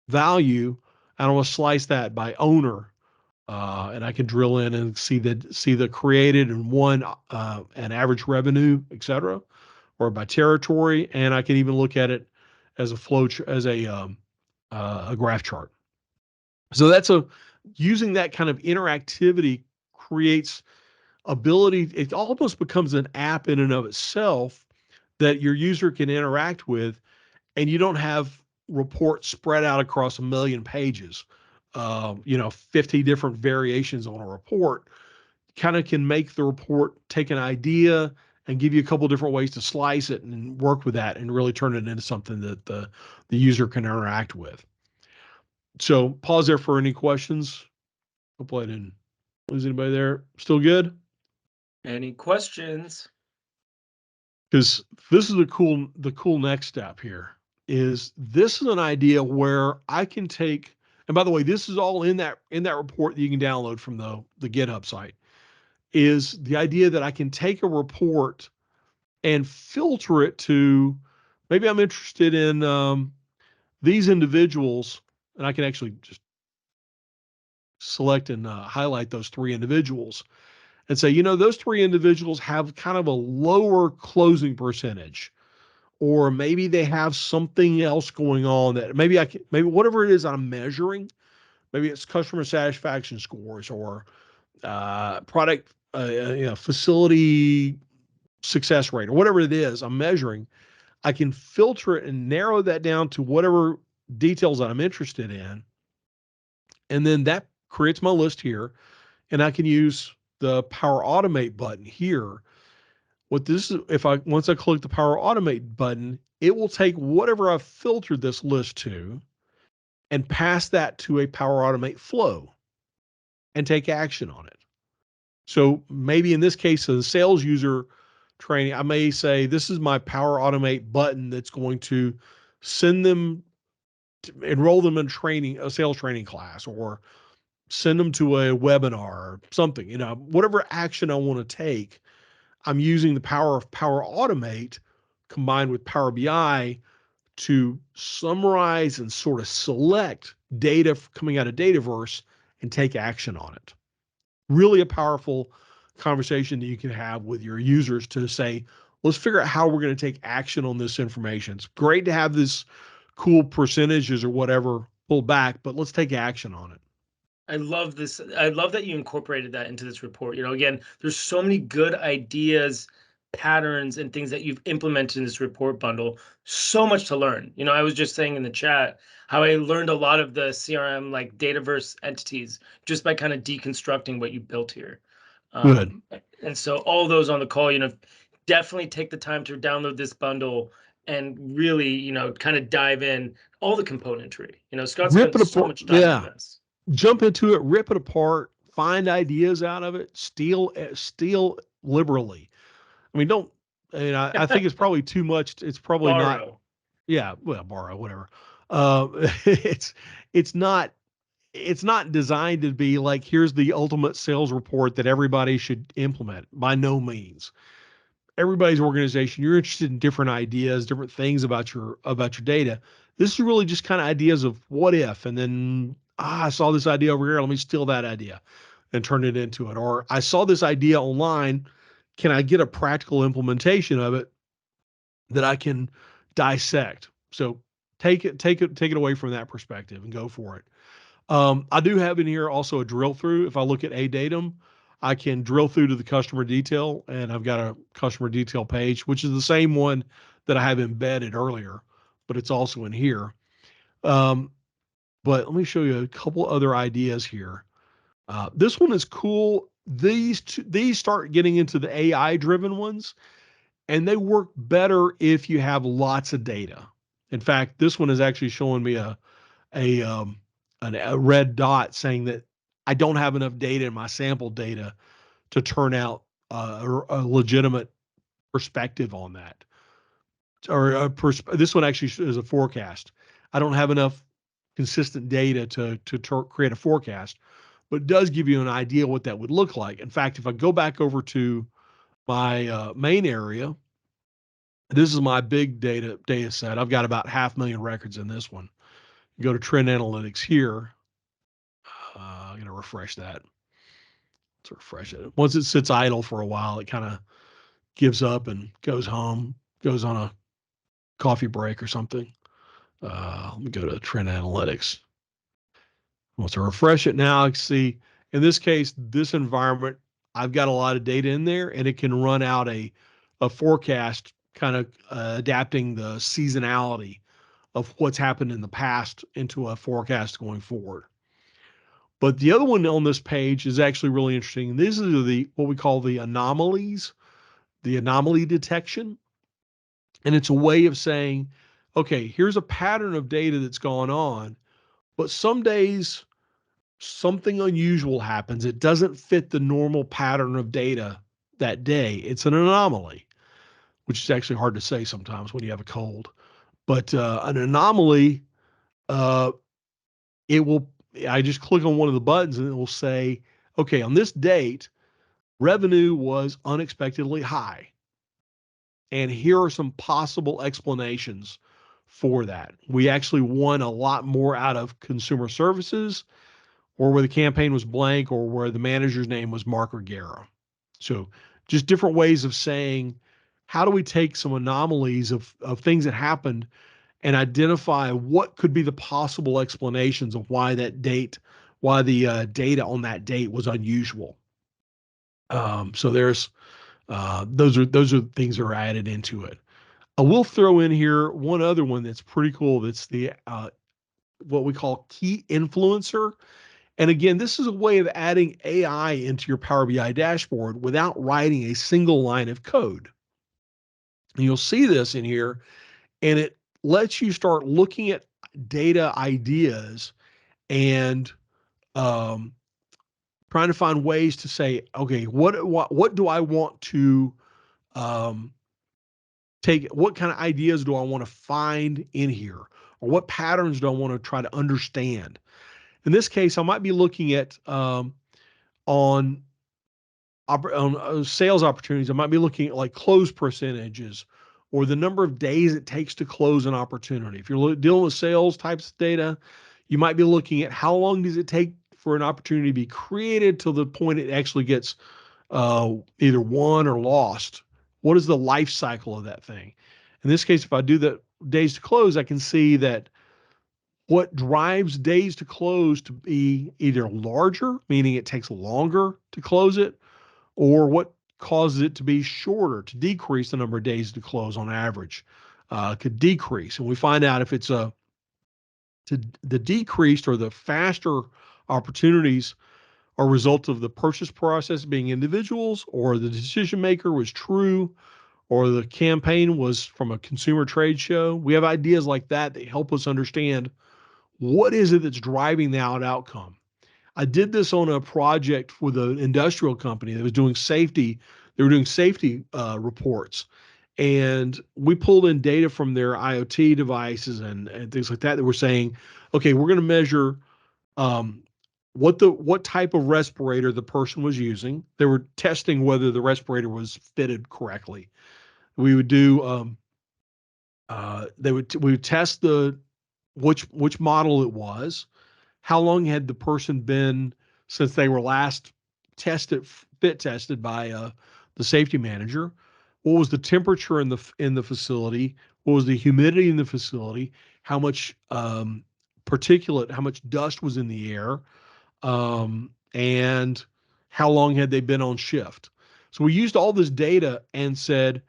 value, and I'm going to slice that by owner, and I can drill in and see the created and won, and average revenue, etc., or by territory, and I can even look at it as a graph chart. So that's using that kind of interactivity creates ability. It almost becomes an app in and of itself that your user can interact with, and you don't have reports spread out across a million pages. 50 different variations on a report kind of can make the report take an idea and give you a couple different ways to slice it and work with that and really turn it into something that the user can interact with. So pause there for any questions. Hopefully I didn't lose anybody there. Still good? Any questions? Because this is the cool next step here is this is an idea where I can take, and by the way, this is all in that report that you can download from the GitHub site, is the idea that I can take a report and filter it to, maybe I'm interested in these individuals, and I can actually just select and highlight those three individuals and say, those three individuals have kind of a lower closing percentage, or maybe they have something else going on that maybe whatever it is I'm measuring, maybe it's customer satisfaction scores or product, facility success rate, or whatever it is I'm measuring. I can filter it and narrow that down to whatever details that I'm interested in. And then that creates my list here. And I can use the Power Automate button here. What this is, once I click the Power Automate button, it will take whatever I've filtered this list to and pass that to a Power Automate flow and take action on it. So maybe in this case, as a sales user training, I may say, this is my Power Automate button that's going to send them, enroll them in a sales training class, or send them to a webinar or something, whatever action I want to take. I'm using the power of Power Automate combined with Power BI to summarize and sort of select data coming out of Dataverse and take action on it. Really a powerful conversation that you can have with your users to say, let's figure out how we're going to take action on this information. It's great to have this cool percentages or whatever pulled back, but let's take action on it. I love this. I love that you incorporated that into this report. Again, there's so many good ideas, patterns, and things that you've implemented in this report bundle. So much to learn. I was just saying in the chat how I learned a lot of the CRM like Dataverse entities just by kind of deconstructing what you built here. Good. And so all those on the call, definitely take the time to download this bundle and really, kind of dive in all the componentry. Scott Rip spent it so apart. much time on Yeah. this. Jump into it, rip it apart, find ideas out of it, steal liberally. I mean, don't, I think it's probably too much. It's probably not. Borrow. Yeah. Well, borrow, whatever. It's, it's not, it's not designed to be like, here's the ultimate sales report that everybody should implement. By no means. Everybody's organization, you're interested in different ideas, different things about your data. This is really just kind of ideas of what if, and then I saw this idea over here, let me steal that idea and turn it into it. Or I saw this idea online, can I get a practical implementation of it that I can dissect? So take it away from that perspective and go for it. I do have in here also a drill through. If I look at a datum, I can drill through to the customer detail, and I've got a customer detail page, which is the same one that I have embedded earlier, but it's also in here. But let me show you a couple other ideas here. This one is cool. These start getting into the AI driven ones, and they work better if you have lots of data. In fact, this one is actually showing me a um, a red dot saying that I don't have enough data in my sample data to turn out a legitimate perspective on that. Or this one actually is a forecast. I don't have enough consistent data to create a forecast, but it does give you an idea what that would look like. In fact, if I go back over to my main area This is my big data set. I've got about 500,000 records in this one. You go to Trend Analytics here. I'm going to refresh that. Let's refresh it. Once it sits idle for a while, it kind of gives up and goes home, goes on a coffee break or something. Let me go to Trend Analytics. Once I refresh it now, I can see in this case, this environment, I've got a lot of data in there and it can run out a forecast kind of adapting the seasonality of what's happened in the past into a forecast going forward. But the other one on this page is actually really interesting. These are the what we call the anomalies, the anomaly detection. And it's a way of saying, okay, here's a pattern of data that's gone on, but some days something unusual happens. It doesn't fit the normal pattern of data that day. It's an anomaly, which is actually hard to say sometimes when you have a cold. But an anomaly, uh, it will, I just click on one of the buttons and it will say, okay, on this date, revenue was unexpectedly high. And here are some possible explanations for that. We actually won a lot more out of consumer services, or where the campaign was blank, or where the manager's name was Mark Regera. So just different ways of saying, how do we take some anomalies of things that happened and identify what could be the possible explanations of why that date, why the data on that date was unusual. So there's those are things that are added into it. I will throw in here one other one that's pretty cool. That's the what we call key influencer. And again, this is a way of adding AI into your Power BI dashboard without writing a single line of code. And you'll see this in here, and it lets you start looking at data ideas and um, trying to find ways to say, okay, what do I want to um, take? What kind of ideas do I want to find in here, or what patterns do I want to try to understand? In this case, I might be looking at on sales opportunities. I might be looking at like close percentages or the number of days it takes to close an opportunity. If you're dealing with sales types of data, you might be looking at how long does it take for an opportunity to be created to the point it actually gets either won or lost. What is the life cycle of that thing? In this case, if I do the days to close, I can see that what drives days to close to be either larger, meaning it takes longer to close it, or what causes it to be shorter, to decrease the number of days to close on average, could decrease. And we find out if it's the decreased or the faster opportunities are a result of the purchase process being individuals, or the decision maker was true, or the campaign was from a consumer trade show. We have ideas like that that help us understand what is it that's driving the outcome. I did this on a project with an industrial company that was doing safety. They were doing safety reports, and we pulled in data from their IoT devices and things like that. That were saying, okay, we're going to measure um, what type of respirator the person was using. They were testing whether the respirator was fitted correctly. We would do we would test the which model it was. How long had the person been since they were last fit tested by the safety manager? What was the temperature in the facility? What was the humidity in the facility? How much particulate, how much dust was in the air? And how long had they been on shift? So we used all this data and said,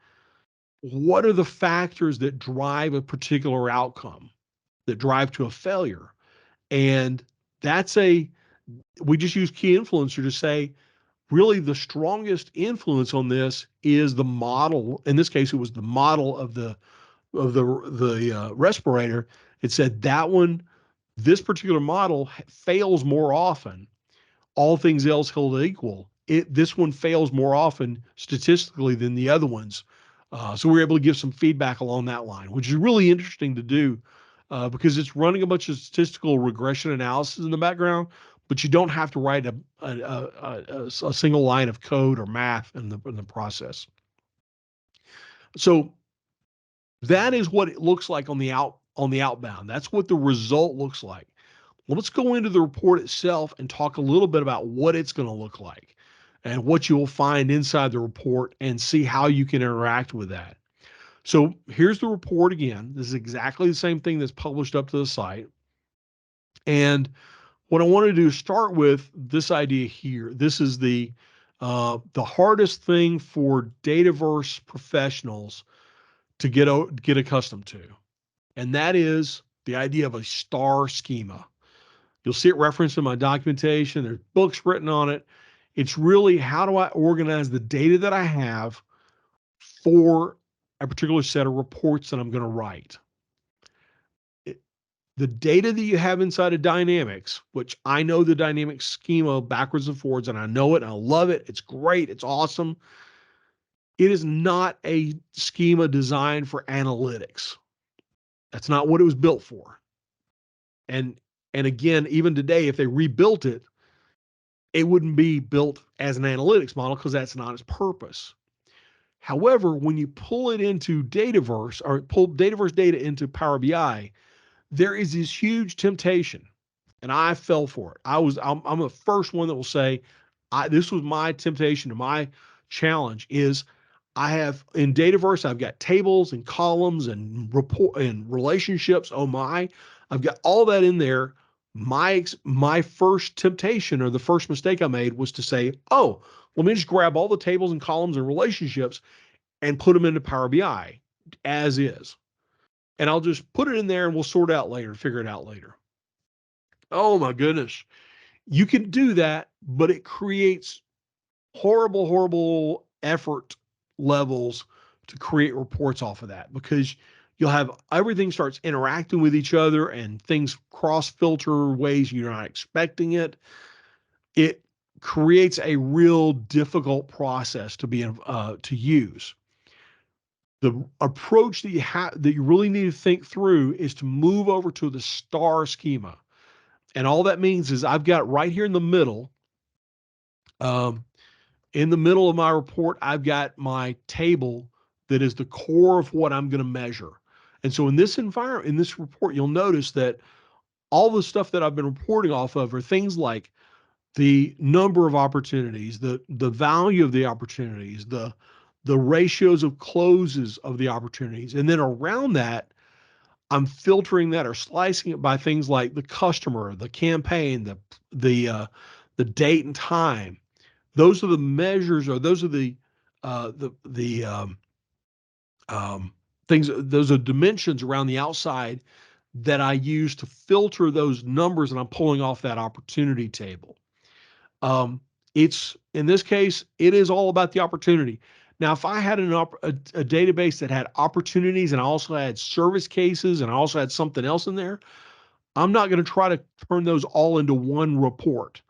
what are the factors that drive a particular outcome, that drive to a failure? And that's we just use key influencer to say, really the strongest influence on this is the model. In this case, it was the model of the respirator. It said that one, this particular model fails more often, all things else held equal. This one fails more often statistically than the other ones. So we were able to give some feedback along that line, which is really interesting to do because it's running a bunch of statistical regression analysis in the background, but you don't have to write a single line of code or math in the process. So That is what it looks like on the outbound. That's what the result looks like. Well, let's go into the report itself and talk a little bit about what it's going to look like and what you'll find inside the report and see how you can interact with that. So here's the report again. This is exactly the same thing that's published up to the site. And what I want to do is start with this idea here. This is the hardest thing for Dataverse professionals to get accustomed to, and that is the idea of a star schema. You'll see it referenced in my documentation. There's books written on it. It's really, how do I organize the data that I have for a particular set of reports that I'm going to write? The data that you have inside of Dynamics, which I know the Dynamics schema backwards and forwards, and I know it and I love it. It's great. It's awesome. It is not a schema designed for analytics. That's not what it was built for. And again, even today, if they rebuilt it, it wouldn't be built as an analytics model because that's not its purpose. However, when you pull it into Dataverse or pull Dataverse data into Power BI, there is this huge temptation, and I fell for it. I'm the first one that will say, this was my temptation and my challenge is I have in Dataverse, I've got tables and columns and report and relationships. Oh my, I've got all that in there. My first temptation or the first mistake I made was to say, oh, let me just grab all the tables and columns and relationships and put them into Power BI as is. And I'll just put it in there and we'll sort it out later, figure it out later. Oh my goodness. You can do that, but it creates horrible, horrible effort levels to create reports off of that because you'll have everything starts interacting with each other and things cross filter ways you're not expecting it. It creates a real difficult process to use. The approach that you really need to think through is to move over to the star schema. And all that means is I've got right here um, in the middle of my report, I've got my table that is the core of what I'm going to measure. And so in this environment, in this report, you'll notice that all the stuff that I've been reporting off of are things like the number of opportunities, the value of the opportunities, the ratios of closes of the opportunities. And then around that, I'm filtering that or slicing it by things like the customer, the campaign, the date and time. Those are the measures, or those are the things. Those are dimensions around the outside that I use to filter those numbers, and I'm pulling off that opportunity table. It's in this case, it is all about the opportunity. Now, if I had a database that had opportunities and I also had service cases and I also had something else in there, I'm not going to try to turn those all into one report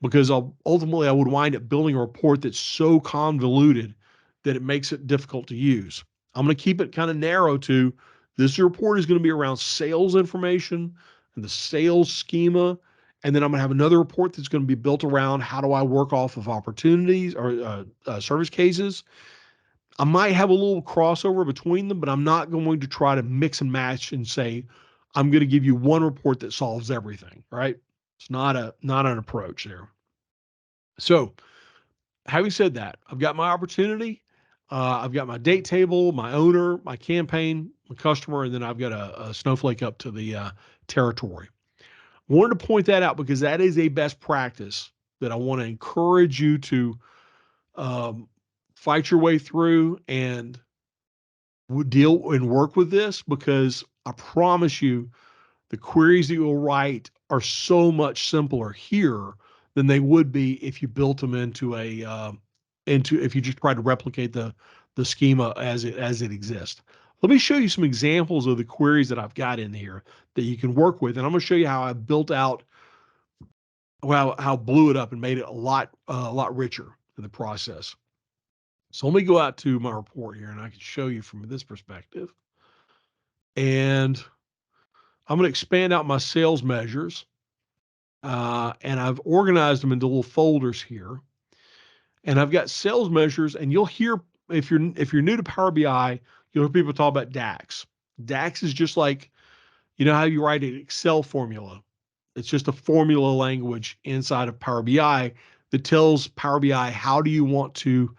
because ultimately I would wind up building a report that's so convoluted that it makes it difficult to use. I'm going to keep it kind of narrow to this report is going to be around sales information and the sales schema. And then I'm going to have another report that's going to be built around how do I work off of opportunities or service cases. I might have a little crossover between them, but I'm not going to try to mix and match and say, I'm going to give you one report that solves everything, right? It's not an approach there. So having said that, I've got my opportunity. I've got my date table, my owner, my campaign, my customer, and then I've got a snowflake up to the territory. Wanted to point that out because that is a best practice that I want to encourage you to um, fight your way through and deal and work with this because I promise you the queries that you'll write are so much simpler here than they would be if you built them into if you just tried to replicate the schema as it exists. Let me show you some examples of the queries that I've got in here that you can work with, and I'm going to show you how I built out, well, how blew it up and made it a lot richer in the process. So let me go out to my report here, and I can show you from this perspective. And I'm going to expand out my sales measures. And I've organized them into little folders here. And I've got sales measures, and you'll hear if you're new to Power BI, You'll hear people talk about DAX. DAX is just like, you know how you write an Excel formula. It's just a formula language inside of Power BI that tells Power BI how do you want to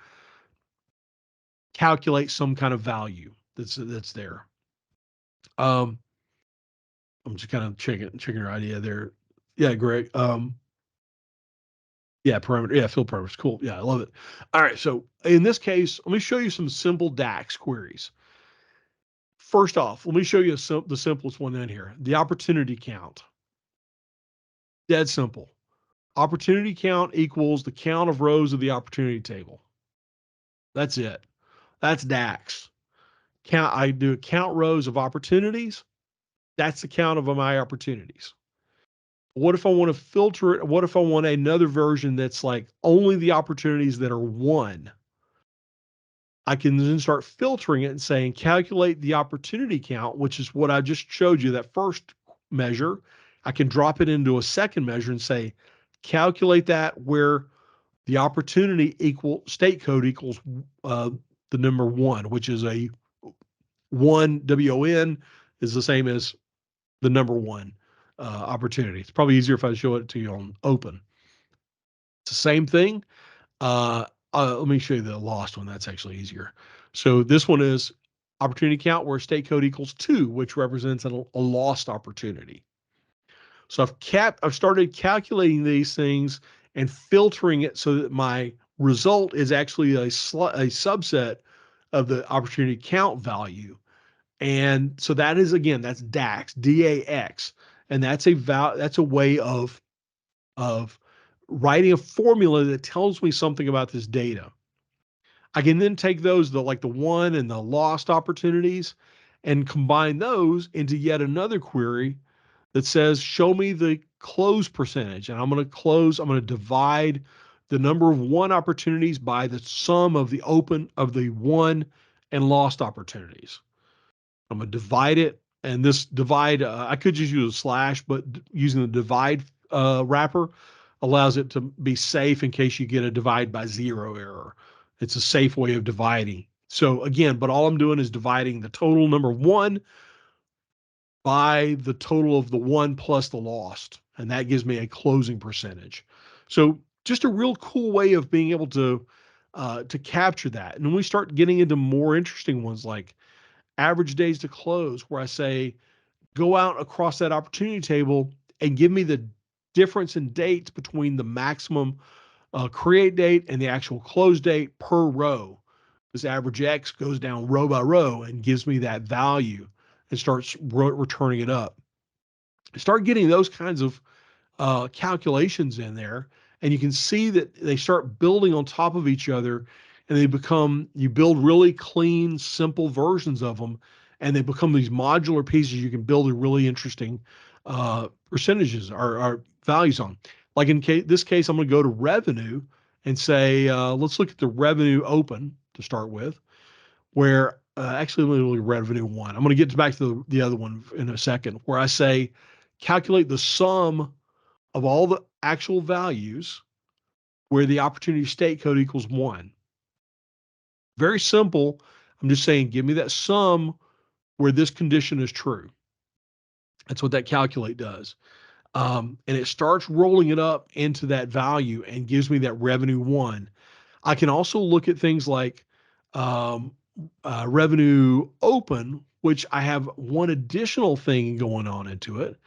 calculate some kind of value that's there. I'm just kind of checking your idea there. Yeah, Greg. Yeah, parameter. Yeah, field parameters. Cool. Yeah, I love it. All right. So in this case, let me show you some simple DAX queries. First off, let me show you the simplest one in here, the opportunity count. Dead simple. Opportunity count equals the count of rows of the opportunity table. That's it. That's DAX. I do count rows of opportunities. That's the count of my opportunities. What if I want to filter it? What if I want another version that's like only the opportunities that are one? I can then start filtering it and saying, calculate the opportunity count, which is what I just showed you, that first measure. I can drop it into a second measure and say, calculate that where the opportunity state code equals the number one, which is a one WON is the same as the number one opportunity. It's probably easier if I show it to you on open. It's the same thing. Let me show you the lost one. That's actually easier. So this one is opportunity count where state code equals 2, which represents a lost opportunity. So I've started calculating these things and filtering it so that my result is actually a subset of the opportunity count value. And so that is, again, that's DAX, DAX, and that's a way of writing a formula that tells me something about this data. I can then take those, like the one and the lost opportunities, and combine those into yet another query that says, show me the close percentage. And I'm going to divide the number of one opportunities by the sum of the one and lost opportunities. I'm going to divide it. And this divide, I could just use a slash, but using the divide wrapper allows it to be safe in case you get a divide by zero error. It's a safe way of dividing. So again, but all I'm doing is dividing the total number one by the total of the one plus the lost. And that gives me a closing percentage. So just a real cool way of being able to capture that. And when we start getting into more interesting ones like average days to close, where I say, go out across that opportunity table and give me the difference in dates between the maximum create date and the actual close date per row. This average X goes down row by row and gives me that value and starts returning it up. Start getting those kinds of calculations in there, and you can see that they start building on top of each other, and you build really clean, simple versions of them, and they become these modular pieces you can build a really interesting percentages or values on. Like in this case, I'm going to go to revenue and say, let's look at the revenue open to start with, where actually literally revenue one. I'm going to get back to the other one in a second, where I say, calculate the sum of all the actual values where the opportunity state code equals 1. Very simple. I'm just saying, give me that sum where this condition is true. That's what that calculate does. And it starts rolling it up into that value and gives me that revenue 1. I can also look at things like revenue open, which I have one additional thing going on into it.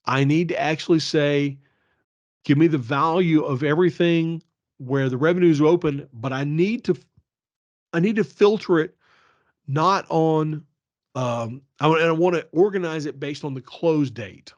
I need to actually say, give me the value of everything where the revenue is open, but I need to filter it not on I want to organize it based on the close date.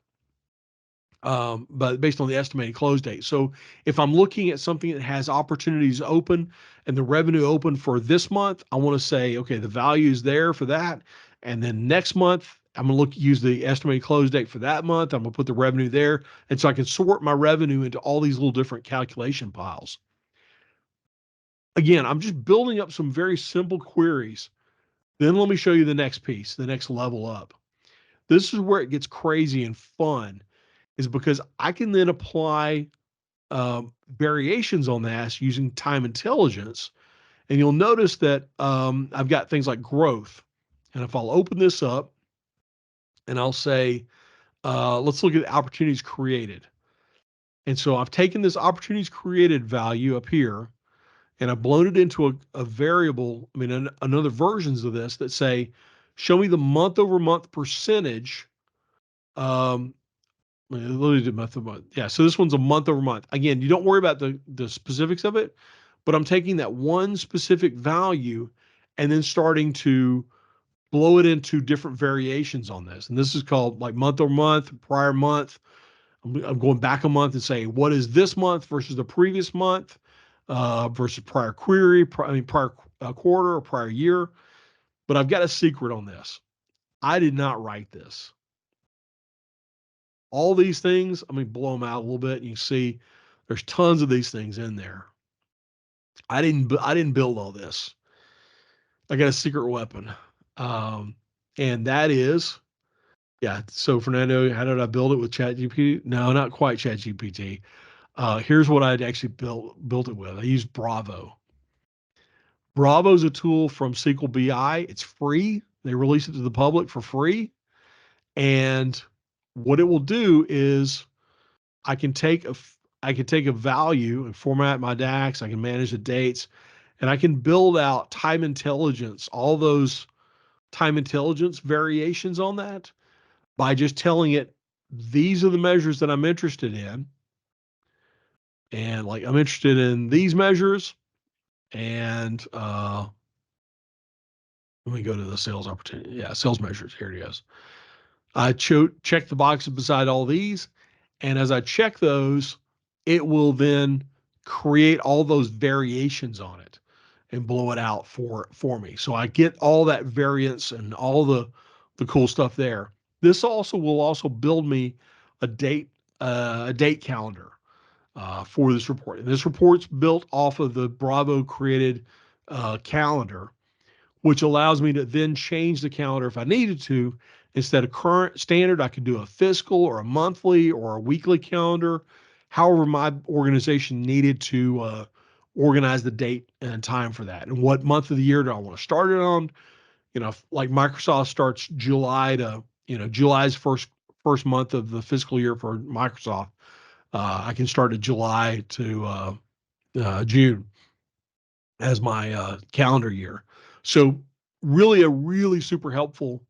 But based on the estimated close date. So if I'm looking at something that has opportunities open and the revenue open for this month, I want to say, okay, the value is there for that. And then next month, I'm going to use the estimated close date for that month. I'm going to put the revenue there. And so I can sort my revenue into all these little different calculation piles. Again, I'm just building up some very simple queries. Then let me show you the next piece, the next level up. This is where it gets crazy and fun, is because I can then apply variations on that using time intelligence. And you'll notice that I've got things like growth. And if I'll open this up and I'll say, let's look at opportunities created. And so I've taken this opportunities created value up here and I've blown it into a variable. I mean, another versions of this that say, show me the month over month percentage. Let me do month over month. Yeah. So this one's a month over month. Again, you don't worry about the specifics of it, but I'm taking that one specific value and then starting to blow it into different variations on this. And this is called like month over month, prior month. I'm going back a month and saying, what is this month versus the previous month versus prior query, prior quarter or prior year. But I've got a secret on this. I did not write this. All these things, I'm going to blow them out a little bit. And you can see there's tons of these things in there. I didn't build all this. I got a secret weapon. And that is, yeah. So Fernando, how did I build it with ChatGPT? No, not quite ChatGPT. Here's what I'd actually built it with. I used Bravo. Bravo is a tool from SQL BI. It's free. They release it to the public for free. And what it will do is I can take a I can take a value and format my DAX. I can manage the dates, and I can build out time intelligence, all those time intelligence variations on that by just telling it these are the measures that I'm interested in. And like I'm interested in these measures. And let me go to the sales opportunity. Yeah, sales measures. Here it is. I check the boxes beside all these. And as I check those, it will then create all those variations on it and blow it out for me. So I get all that variance and all the cool stuff there. This also will also build me a date calendar for this report. And this report's built off of the Bravo created calendar, which allows me to then change the calendar if I needed to. Instead of current standard, I could do a fiscal or a monthly or a weekly calendar, however my organization needed to organize the date and time for that. And what month of the year do I want to start it on? You know, like Microsoft starts July to, July's first month of the fiscal year for Microsoft. I can start at July to June as my calendar year. So really a really super helpful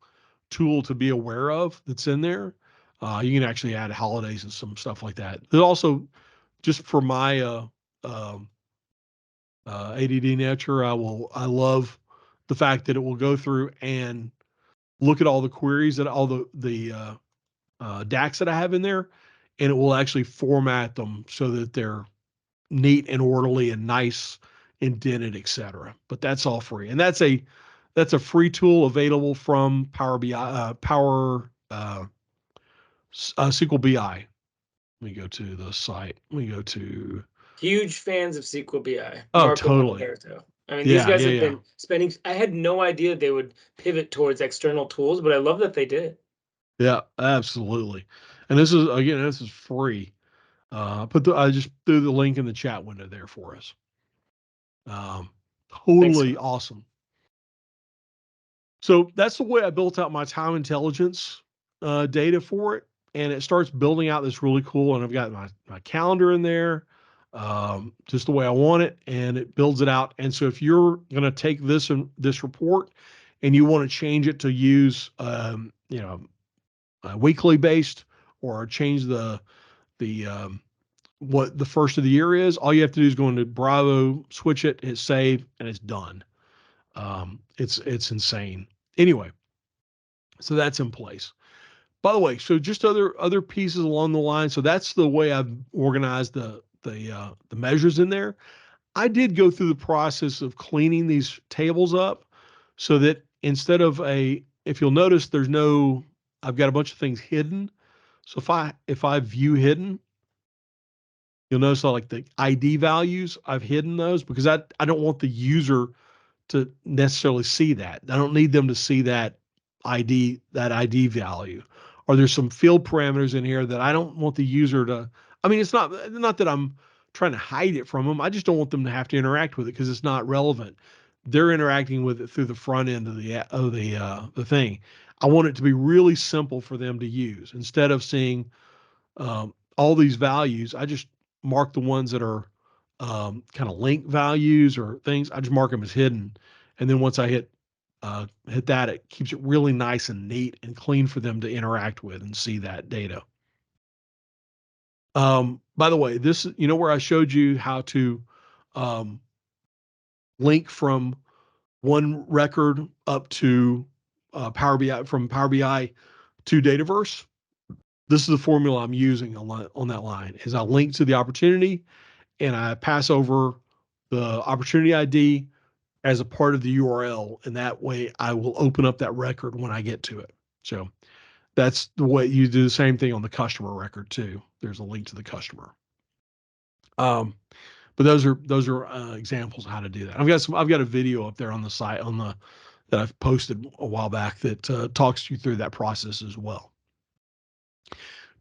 tool to be aware of that's in there. You can actually add holidays and some stuff like that. There's also just for my um, ADD nature, I love the fact that it will go through and look at all the queries that all the DAX that I have in there, and it will actually format them so that they're neat and orderly and nice, indented, etc. But that's all free, and that's a free tool available from Power BI, SQL BI. Let me go to the site. Let me go to. Huge fans of SQL BI, Oh, Marco and totally. Alberto. I mean, these Yeah, guys yeah, have yeah, been spending. I had no idea they would pivot towards external tools, but I love that they did. yeah. Absolutely. And this is free. I just threw the link in the chat window there for us. Um, Thanks, totally Scott. awesome. So that's the way I built out my time intelligence data for it. And it starts building out this really cool. And I've got my calendar in there, just the way I want it. And it builds it out. And so if you're going to take this report and you want to change it to use, weekly based or change the what the first of the year is, all you have to do is go into Bravo, switch it, hit save, and it's done. It's insane. Anyway, so that's in place. By the way, so just other pieces along the line. So that's the way I've organized the measures in there. I did go through the process of cleaning these tables up so that instead of if you'll notice, I've got a bunch of things hidden. So if I view hidden, you'll notice like the ID values, I've hidden those because I don't want the user to necessarily see that. I don't need them to see that ID value. Or there's some field parameters in here that I don't want the user to. I mean, it's not that I'm trying to hide it from them. I just don't want them to have to interact with it because it's not relevant. they're interacting with it through the front end of the thing. I want it to be really simple for them to use. Instead of seeing all these values, I just mark the ones that are kind of link values or things. I just mark them as hidden, and then once I hit that, it keeps it really nice and neat and clean for them to interact with and see that data. By the way, this, where I showed you how to um, link from one record up to Power BI, from Power BI to Dataverse. This is the formula I'm using on that line. Is I link to the opportunity and I pass over the opportunity ID as a part of the URL, and that way I will open up that record when I get to it. So that's the way you do the same thing on the customer record too. There's a link to the customer. But those are examples of how to do that. I've got a video up there on the site that I've posted a while back that talks you through that process as well.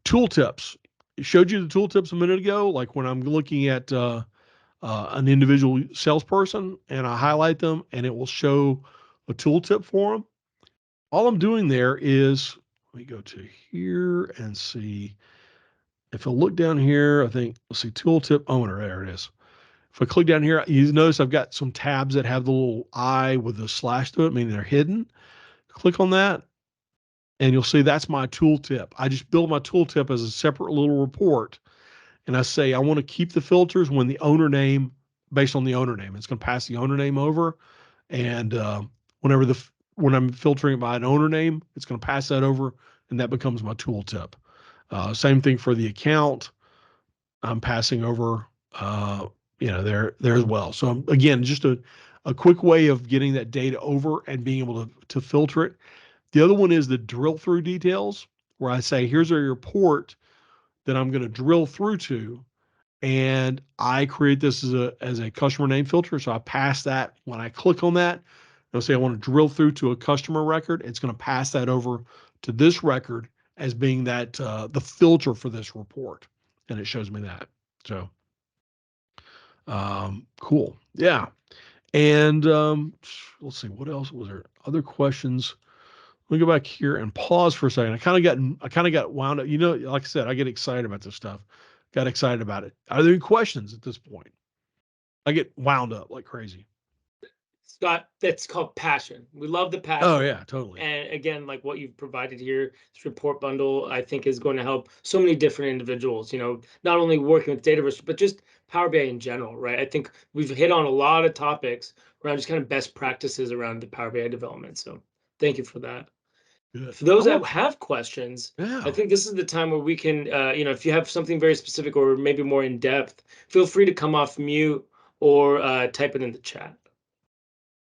Tooltips. I showed you the tooltips a minute ago. Like when I'm looking at an individual salesperson and I highlight them and it will show a tooltip for them. All I'm doing there is, let me go to here and see. If I look down here, I think, let's see, tooltip owner. There it is. If I click down here, you notice I've got some tabs that have the little I with the slash to it, meaning they're hidden. Click on that, and you'll see that's my tooltip. I just build my tooltip as a separate little report, and I say I want to keep the filters when the owner name, based on the owner name. It's going to pass the owner name over, and when I'm filtering by an owner name, it's going to pass that over, and that becomes my tooltip. Same thing for the account. I'm passing over, there as well. So again, just a quick way of getting that data over and being able to filter it. The other one is the drill through details, where I say, here's a report that I'm going to drill through to, and I create this as a customer name filter. So I pass that when I click on that. I'll say I want to drill through to a customer record. It's going to pass that over to this record as being that the filter for this report, and it shows me that. So cool, yeah. And let's see, what else was there? Other questions? Let me go back here and pause for a second. I kind of got wound up. Like I said, I get excited about this stuff. Got excited about it. Are there any questions at this point? I get wound up like crazy. Scott, that's called passion. We love the passion. Oh yeah, totally. And again, like what you've provided here, this report bundle, I think is going to help so many different individuals, not only working with Dataverse, but just Power BI in general, right? I think we've hit on a lot of topics around just kind of best practices around the Power BI development. So thank you for that. Good. For those that have questions, Yeah. I think this is the time where we can, if you have something very specific or maybe more in depth, feel free to come off mute or type it in the chat.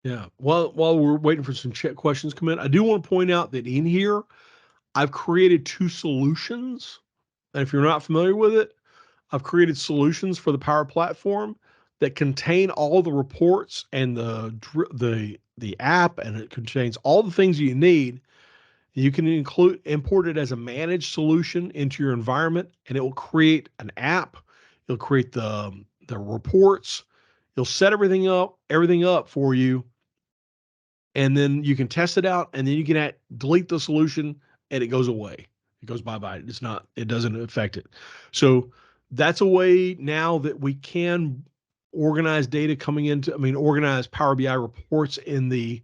Yeah. While we're waiting for some chat questions to come in, I do want to point out that in here, I've created two solutions. And if you're not familiar with it, I've created solutions for the Power Platform that contain all the reports and the app, and it contains all the things you need. You can import it as a managed solution into your environment, and it will create an app. It'll create the reports. It'll set everything up for you, and then you can test it out, and then you can delete the solution, and it goes away. It goes bye-bye. It doesn't affect it. So that's a way now that we can organize data organize Power BI reports in the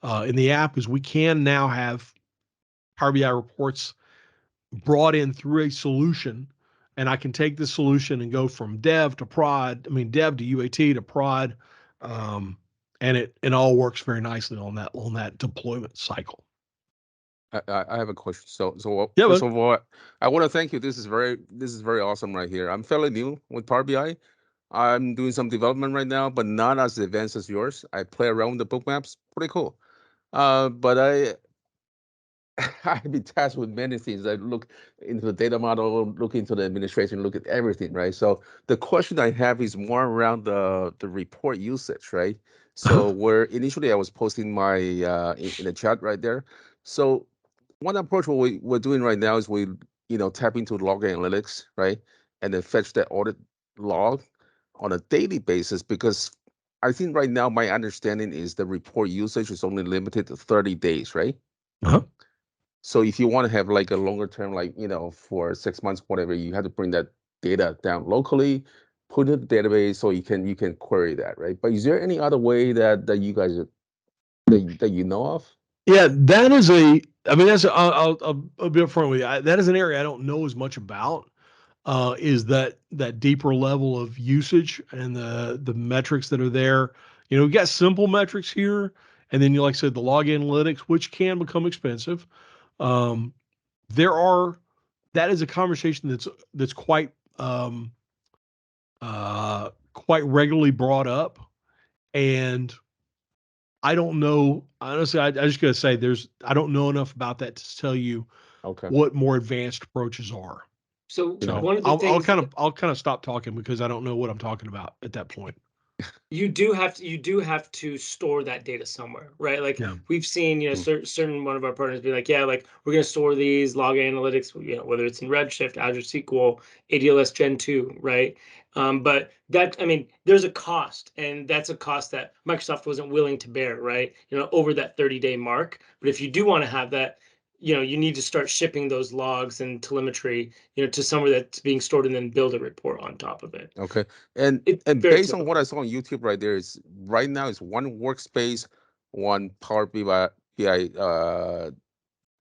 app, is we can now have Power BI reports brought in through a solution, and I can take this solution and go from dev to prod, dev to UAT to prod, and it all works very nicely on that deployment cycle. I have a question. So Yeah, first of all, I want to thank you. This is very awesome right here. I'm fairly new with Power BI. I'm doing some development right now, but not as advanced as yours. I play around with the book maps. Pretty cool. But I've been tasked with many things. I look into the data model, look into the administration, look at everything, right? So the question I have is more around the report usage, right? So where initially I was posting my in the chat right there. So one approach what we're doing right now is we tap into log analytics, right, and then fetch that audit log on a daily basis, because I think right now my understanding is the report usage is only limited to 30 days, right? Uh-huh. So if you want to have like a longer term, like, for 6 months, whatever, you have to bring that data down locally, put it in the database so you can query that, right? But is there any other way that you guys that you know of? Yeah, that is I mean, I'll be upfront with you. That is an area I don't know as much about. Is that deeper level of usage and the metrics that are there. We got simple metrics here, and then like I said, the log analytics, which can become expensive. Um, that is a conversation that's quite regularly brought up, and I don't know honestly. I just gotta say, I don't know enough about that to tell you Okay. what more advanced approaches are. So So one of the I'll things kind of stop talking because I don't know what I'm talking about at that point. you do have to store that data somewhere, right? Like Yeah. we've seen, Mm. certain one of our partners be like, yeah, like we're going to store these log analytics, whether it's in Redshift, Azure SQL, ADLS Gen 2, right? But that, I mean, there's a cost, and that's a cost that Microsoft wasn't willing to bear, right? Over that 30-day mark. But if you do want to have that, you need to start shipping those logs and telemetry, to somewhere that's being stored, and then build a report on top of it. Okay. And It's and very based on what typical. I saw on YouTube right there, is right now it's one workspace, one Power BI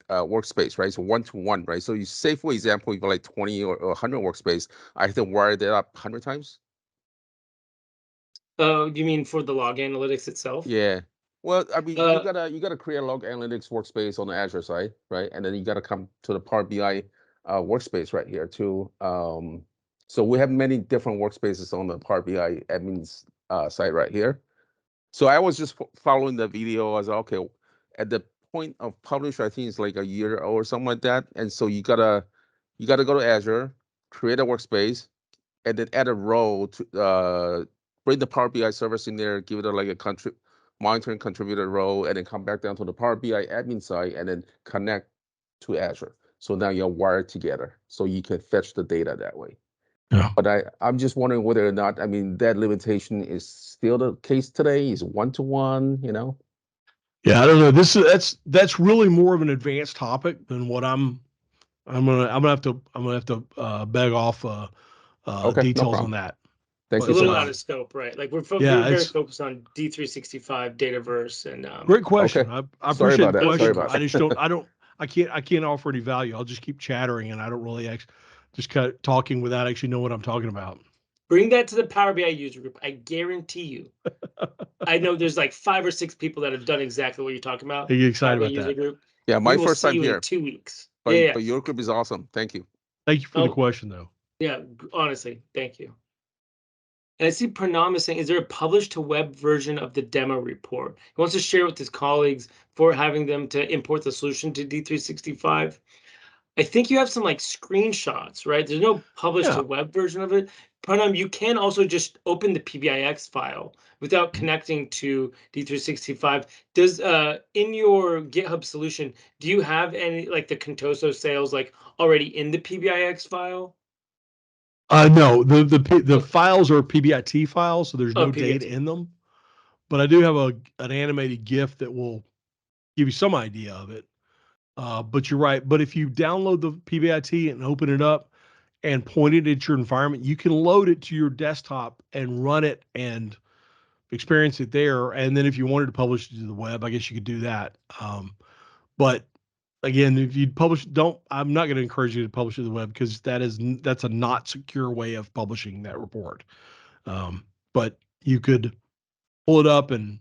workspace, right? So 1 to 1, right? So you say, for example, you got like 20 or 100 workspace, I have to wire that up 100 times. You mean for the log analytics itself? Yeah. Well, I mean, you Uh, gotta you gotta create a log analytics workspace on the Azure side, right? And then you gotta come to the Power BI workspace right here too. So we have many different workspaces on the Power BI admins site right here. So I was just following the video. I was like, okay, at the point of publish, I think it's like a year or something like that. And so you gotta go to Azure, create a workspace, and then add a role to bring the Power BI service in there, give it like a monitoring contributor role, and then come back down to the Power BI admin side, and then connect to Azure. So now you're wired together, so you can fetch the data that way. Yeah. But I'm just wondering whether or not, I mean, that limitation is still the case today. Is 1 to 1. Yeah, I don't know. That's really more of an advanced topic than what I'm gonna have to beg off Okay, no details on problem. that. Thank it's a you But so little much. out of scope, right? Like we're yeah, very it's focused on D365, Dataverse, and great Okay, question. I sorry appreciate about the that. Sorry question. about I just don't I don't I can't offer any value. I'll just keep chattering and I don't really just kind of talking without actually know what I'm talking about. bring that to the Power BI user group. I guarantee you. I know there's like 5 or 6 people that have done exactly what you're talking I about. get excited Power BI about user that. group. Yeah, We my will first see time you in here, 2 weeks. Yeah, but yeah. your group is awesome. Thank you. Thank you for the Oh, question though. yeah. Honestly, thank you. And I see Pranam is saying, is there a published to web version of the demo report? He wants to share with his colleagues for having them to import the solution to D365. I think you have some like screenshots, right? There's no published Yeah. to web version of it. Pranam, you can also just open the PBIX file without connecting to D365. Does in your GitHub solution, do you have any like the Contoso sales like already in the PBIX file? No, the Okay. files are PBIT files, so there's Oh, no data PBIT. in them. But I do have an animated GIF that will give you some idea of it. But you're right. But if you download the PBIT and open it up and point it at your environment, you can load it to your desktop and run it and experience it there. And then if you wanted to publish it to the web, I guess you could do that. But again, if you publish, I'm not going to encourage you to publish it to the web because that's a not secure way of publishing that report. But you could pull it up and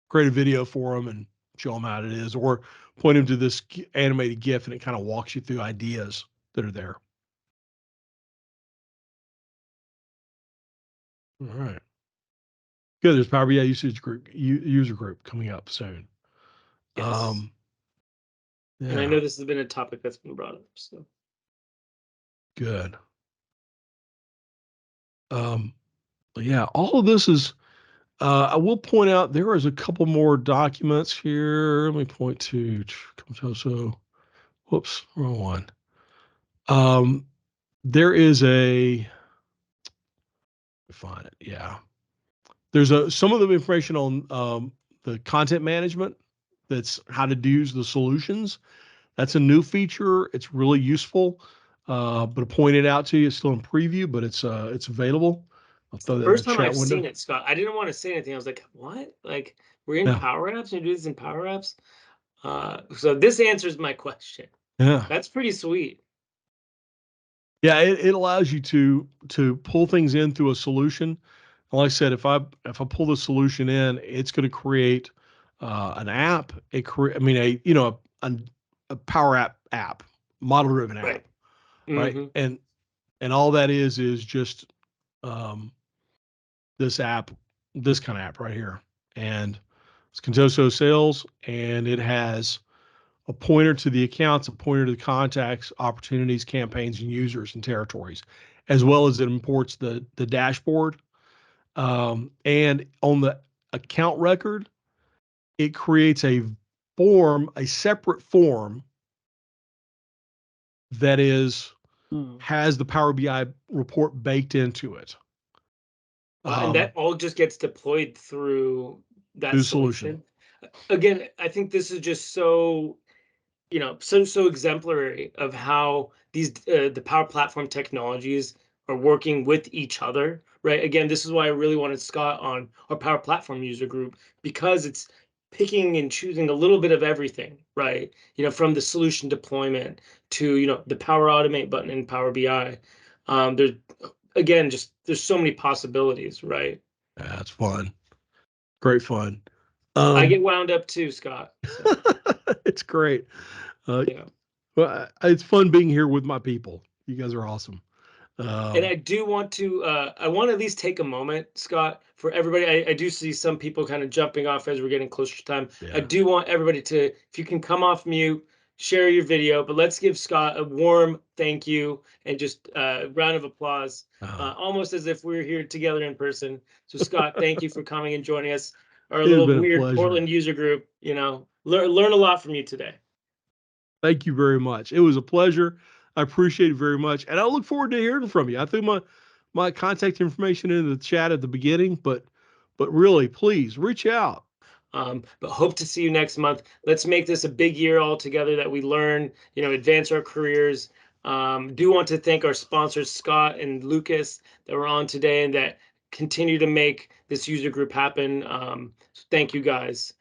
create a video for them and show them how it is, or point them to this animated GIF and it kind of walks you through ideas that are there. All right. Good. There's Power BI user group coming up soon. Yes. And I Yeah, know this has been a topic that's been brought up. So good. But yeah, all of this is, I will point out there is a couple more documents here. Let me point to, so, whoops, wrong one. There is find it. Yeah. There's some of the information on the content management. That's how to use the solutions. That's a new feature. It's really useful. But I pointed out to you, it's still in preview, but it's available. I'll throw that in the First time chat I've window. seen it, Scott. I didn't want to say anything. I was like, what? Like, we're in Yeah. Power Apps and you do this in Power Apps? So this answers my question. Yeah. That's pretty sweet. Yeah, it allows you to pull things in through a solution. Like I said, if I pull the solution in, it's going to create an app. I mean a Power App, model driven app, Right. right? Mm-hmm. And all that is just um, this app, this kind of app right here, and it's Contoso Sales, and it has a pointer to the accounts, a pointer to the contacts, opportunities, campaigns, and users and territories, as well as it imports the dashboard. And on the account record, it creates a separate form that has the Power BI report baked into it. And that all just gets deployed through that The solution. Again, I think this is just so, so exemplary of how these the Power Platform technologies are working with each other, right? Again, this is why I really wanted Scott on our Power Platform user group, because it's picking and choosing a little bit of everything, right? From the solution deployment to, the Power Automate button in Power BI. There's again, just there's so many possibilities, right? That's fun. Great fun. I get wound up too, Scott. So. It's great. Yeah. Well, it's fun being here with my people. You guys are awesome. And I do want to, I want to at least take a moment, Scott, for everybody. I do see some people kind of jumping off as we're getting closer to time. Yeah. I do want everybody to, if you can come off mute, share your video, but let's give Scott a warm thank you and just a round of applause, almost as if we were here together in person. So Scott, thank you for coming and joining us. Our It has little been a weird pleasure. Portland user group, learn a lot from you today. Thank you very much. It was a pleasure. I appreciate it very much. And I look forward to hearing from you. I threw my contact information in the chat at the beginning, but really, please reach out. But hope to see you next month. Let's make this a big year all together, that we learn, advance our careers. Do want to thank our sponsors, Scott and Lucas, that were on today and that continue to make this user group happen. So thank you guys.